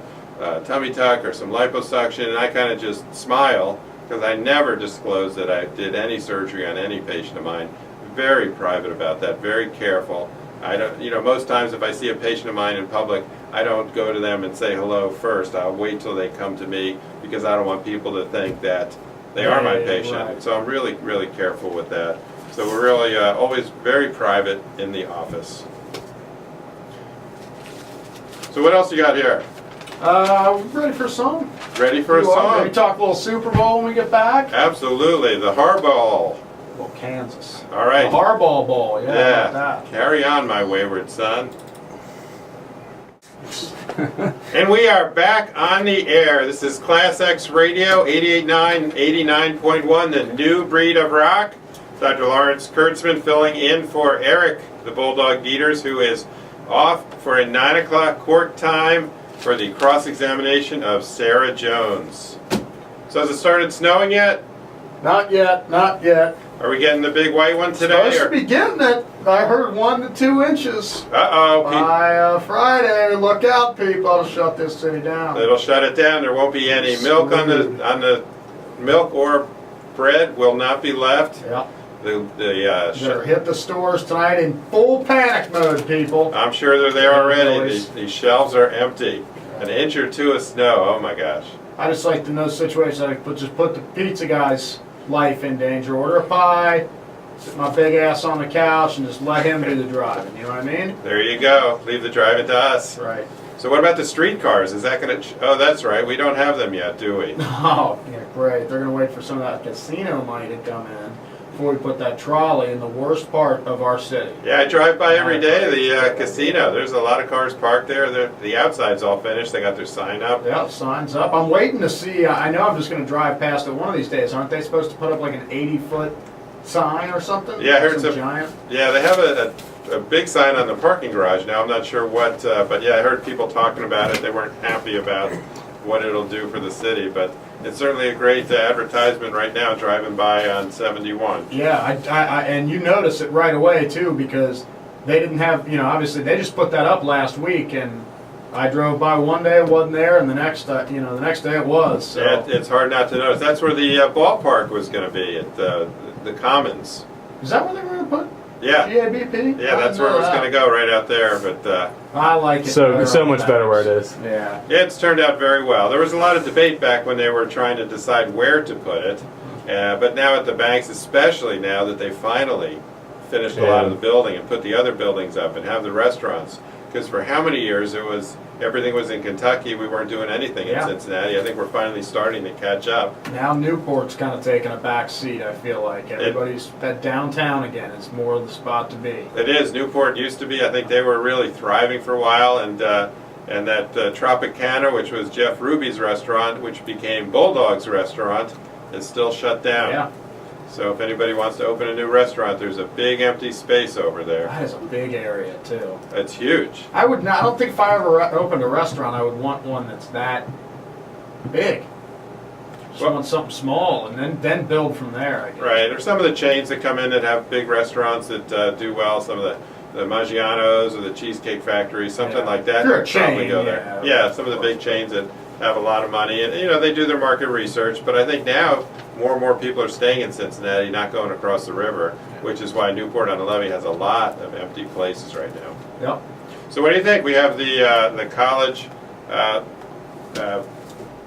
tummy tuck or some liposuction, and I kind of just smile because I never disclose that I did any surgery on any patient of mine. Very private about that, very careful. I don't, most times if I see a patient of mine in public, I don't go to them and say hello first. I'll wait till they come to me because I don't want people to think that they are my patient. Right. So I'm really, really careful with that. So we're really always very private in the office. So what else you got here? Ready for a song? Ready for a You are? song? Maybe talk a little Super Bowl when we get back? Absolutely, the Harball. Well, Kansas. All right. The Harball Bowl, yeah. Yeah, How about carry on, my wayward son. And we are back on the air. This is ClassX Radio, 88.9 and 89.1, the new breed of rock. Dr. Lawrence Kurtzman filling in for Eric, the Bulldog Deters, who is off for a 9 o'clock court time for the cross-examination of Sarah Jones. So has it started snowing yet? Not yet, not yet. Are we getting the big white one today? Supposed to be getting it. I heard 1 to 2 inches. Uh-oh. By Friday, look out, people. I'll shut this city down. It'll shut it down. There won't be any milk on the milk or bread will not be left. Yeah. The Hit the stores tonight in full panic mode, people. I'm sure they're there already. Boys. These shelves are empty. An inch or two of snow. Oh my gosh. I just like to know situations I just put the pizza guy's life in danger. Order a pie, sit my big ass on the couch, and just let him do the driving. You know what I mean? There you go. Leave the driving to us. Right. So what about the streetcars? Is that going to? Oh, that's right. We don't have them yet, do we? Oh, yeah, great. They're going to wait for some of that casino money to come in before we put that trolley in the worst part of our city. Yeah, I drive by every day the casino. There's a lot of cars parked there. The outside's all finished. They got their sign up. Yeah, signs up. I'm waiting to see. I know I'm just going to drive past it one of these days. Aren't they supposed to put up like an 80-foot sign or something? Yeah, I heard some some giant. Yeah, they have a big sign on the parking garage now. I'm not sure what, but yeah, I heard people talking about it. They weren't happy about what it'll do for the city, but it's certainly a great advertisement right now driving by on 71. Yeah, I and you notice it right away too, because they didn't have, obviously they just put that up last week, and I drove by one day, it wasn't there, and the next day it was. So. Yeah, it's hard not to notice. That's where the ballpark was going to be at the Commons. Is that where they were going to put? Yeah. GABP? Yeah, that's where it was going to go, right out there. But I like it. So better much on better where it maps. is. Yeah. it's turned out very well. There was a lot of debate back when they were trying to decide where to put it. But now at the banks, especially now that they finally finished a lot of the building and put the other buildings up and have the restaurants. Because for how many years everything was in Kentucky, we weren't doing anything in Cincinnati. I think we're finally starting to catch up. Now Newport's kind of taking a back seat, I feel like. Everybody's that downtown again is more the spot to be. It is. Newport used to be. I think they were really thriving for a while, and that Tropicana, which was Jeff Ruby's restaurant, which became Bulldog's restaurant, is still shut down. Yeah. So if anybody wants to open a new restaurant, there's a big empty space over there. That is a big area too. It's huge. I don't think if I ever opened a restaurant, I would want one that's that big. Just want something small, and then build from there, I guess. Right. There's some of the chains that come in that have big restaurants that do well. Some of the Maggiano's or the Cheesecake Factory, something like that. If you're a would probably chain, go there. Yeah, some of the big chains that have a lot of money, and they do their market research. But I think now more and more people are staying in Cincinnati, not going across the river, which is why Newport on the Levee has a lot of empty places right now. Yep. So what do you think? We have the college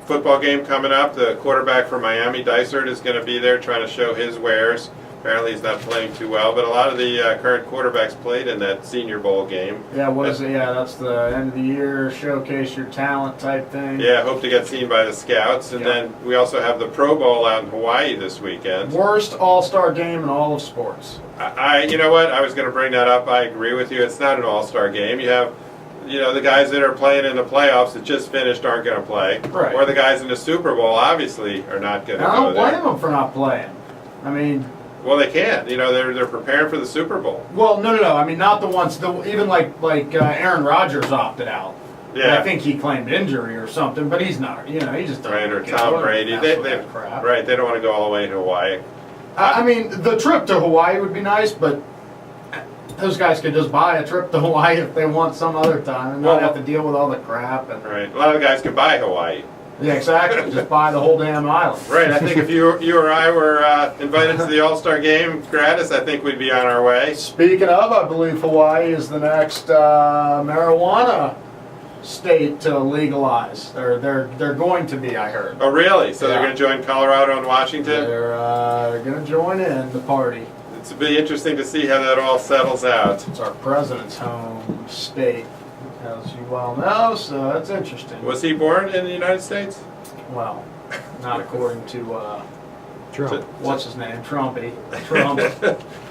football game coming up. The quarterback from Miami, Dysart, is going to be there trying to show his wares. Apparently he's not playing too well, but a lot of the current quarterbacks played in that Senior Bowl game. Yeah, what is it? Yeah, that's the end of the year, showcase your talent type thing. Yeah, hope to get seen by the scouts. And then we also have the Pro Bowl out in Hawaii this weekend. Worst all-star game in all of sports. You know what? I was going to bring that up. I agree with you. It's not an all-star game. You have, the guys that are playing in the playoffs that just finished aren't going to play. Right. Or the guys in the Super Bowl obviously are not going to go I don't there. blame them for not playing. I mean... Well, they can't. They're preparing for the Super Bowl. Well, no. I mean, not the ones. Even like Aaron Rodgers opted out. Yeah. I think he claimed injury or something, but he's not. He just doesn't. Right, or get Tom going Brady. with They that crap. right. They don't want to go all the way to Hawaii. I mean, the trip to Hawaii would be nice, but those guys could just buy a trip to Hawaii if they want some other time and not have to deal with all the crap. And, Right. A lot of guys can buy Hawaii. yeah, exactly. Just buy the whole damn island. Right. I think if you or I were invited to the All-Star game gratis, I think we'd be on our way. Speaking of, I believe Hawaii is the next marijuana state to legalize. They're going to be, I heard. Oh, really? So they're Yeah. going to join Colorado and Washington? They're going to join in the party. It's be interesting to see how that all settles out. It's our president's home state, as you well know, so that's interesting. Was he born in the United States? Well, not according to, Trump. what's his name, Trumpy. Trump.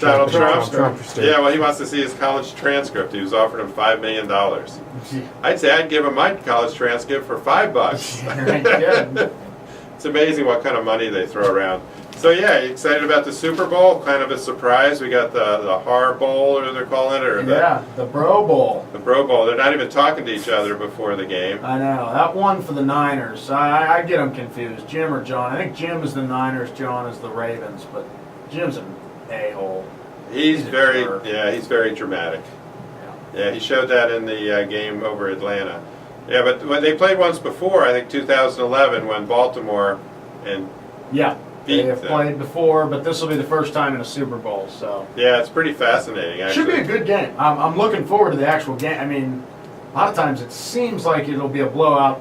Donald Trump? Trump. Yeah, well, he wants to see his college transcript. He was offered him $5 million. I'd say I'd give him my college transcript for $5. Yeah. It's amazing what kind of money they throw around. So yeah, you excited about the Super Bowl? Kind of a surprise. We got the Har Bowl, or they're calling it, or The Bro Bowl. the Pro Bowl. They're not even talking to each other before the game. I know. That one for the Niners. I get them confused. Jim or John. I think Jim is the Niners, John is the Ravens, but Jim's an a-hole. He's He's a very, jerk. he's very dramatic. Yeah, he showed that in the game over Atlanta. Yeah, but when they played once before, I think 2011, when Baltimore and Yeah. beat They have them. played before, but this will be the first time in a Super Bowl, so. Yeah, it's pretty fascinating, actually. Should be a good game. I'm looking forward to the actual game. I mean, a lot of times it seems like it'll be a blowout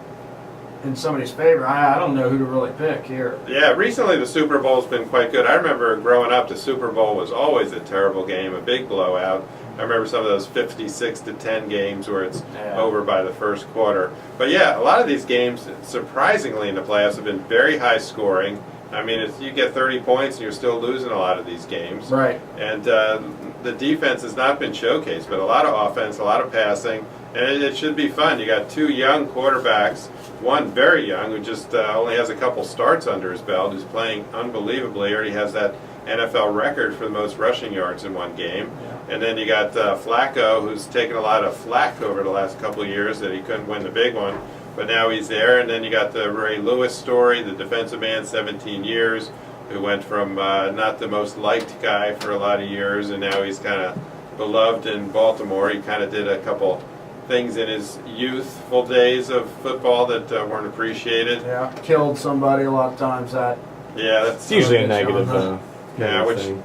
in somebody's favor. I don't know who to really pick here. Yeah, recently the Super Bowl's been quite good. I remember growing up, the Super Bowl was always a terrible game, a big blowout. I remember some of those 56-10 games where it's over by the first quarter. But yeah, a lot of these games, surprisingly in the playoffs, have been very high scoring. I mean, you get 30 points and you're still losing a lot of these games. Right. And the defense has not been showcased, but a lot of offense, a lot of passing, and it should be fun. You got two young quarterbacks, one very young who just only has a couple starts under his belt, who's playing unbelievably, already has that NFL record for the most rushing yards in one game. And then you got Flacco, who's taken a lot of flack over the last couple of years that he couldn't win the big one, but now he's there. And then you got the Ray Lewis story, the defensive man, 17 years, who went from not the most liked guy for a lot of years, and now he's kind of beloved in Baltimore. He kind of did a couple things in his youthful days of football that weren't appreciated. Yeah. Killed somebody a lot of times. That. Yeah, that's It's usually a negative, yeah, negative which thing.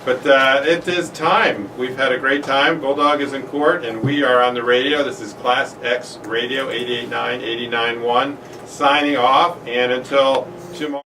But it is time. We've had a great time. Bulldog is in court, and we are on the radio. This is ClassX Radio 88.9, 89.1, signing off. And until tomorrow.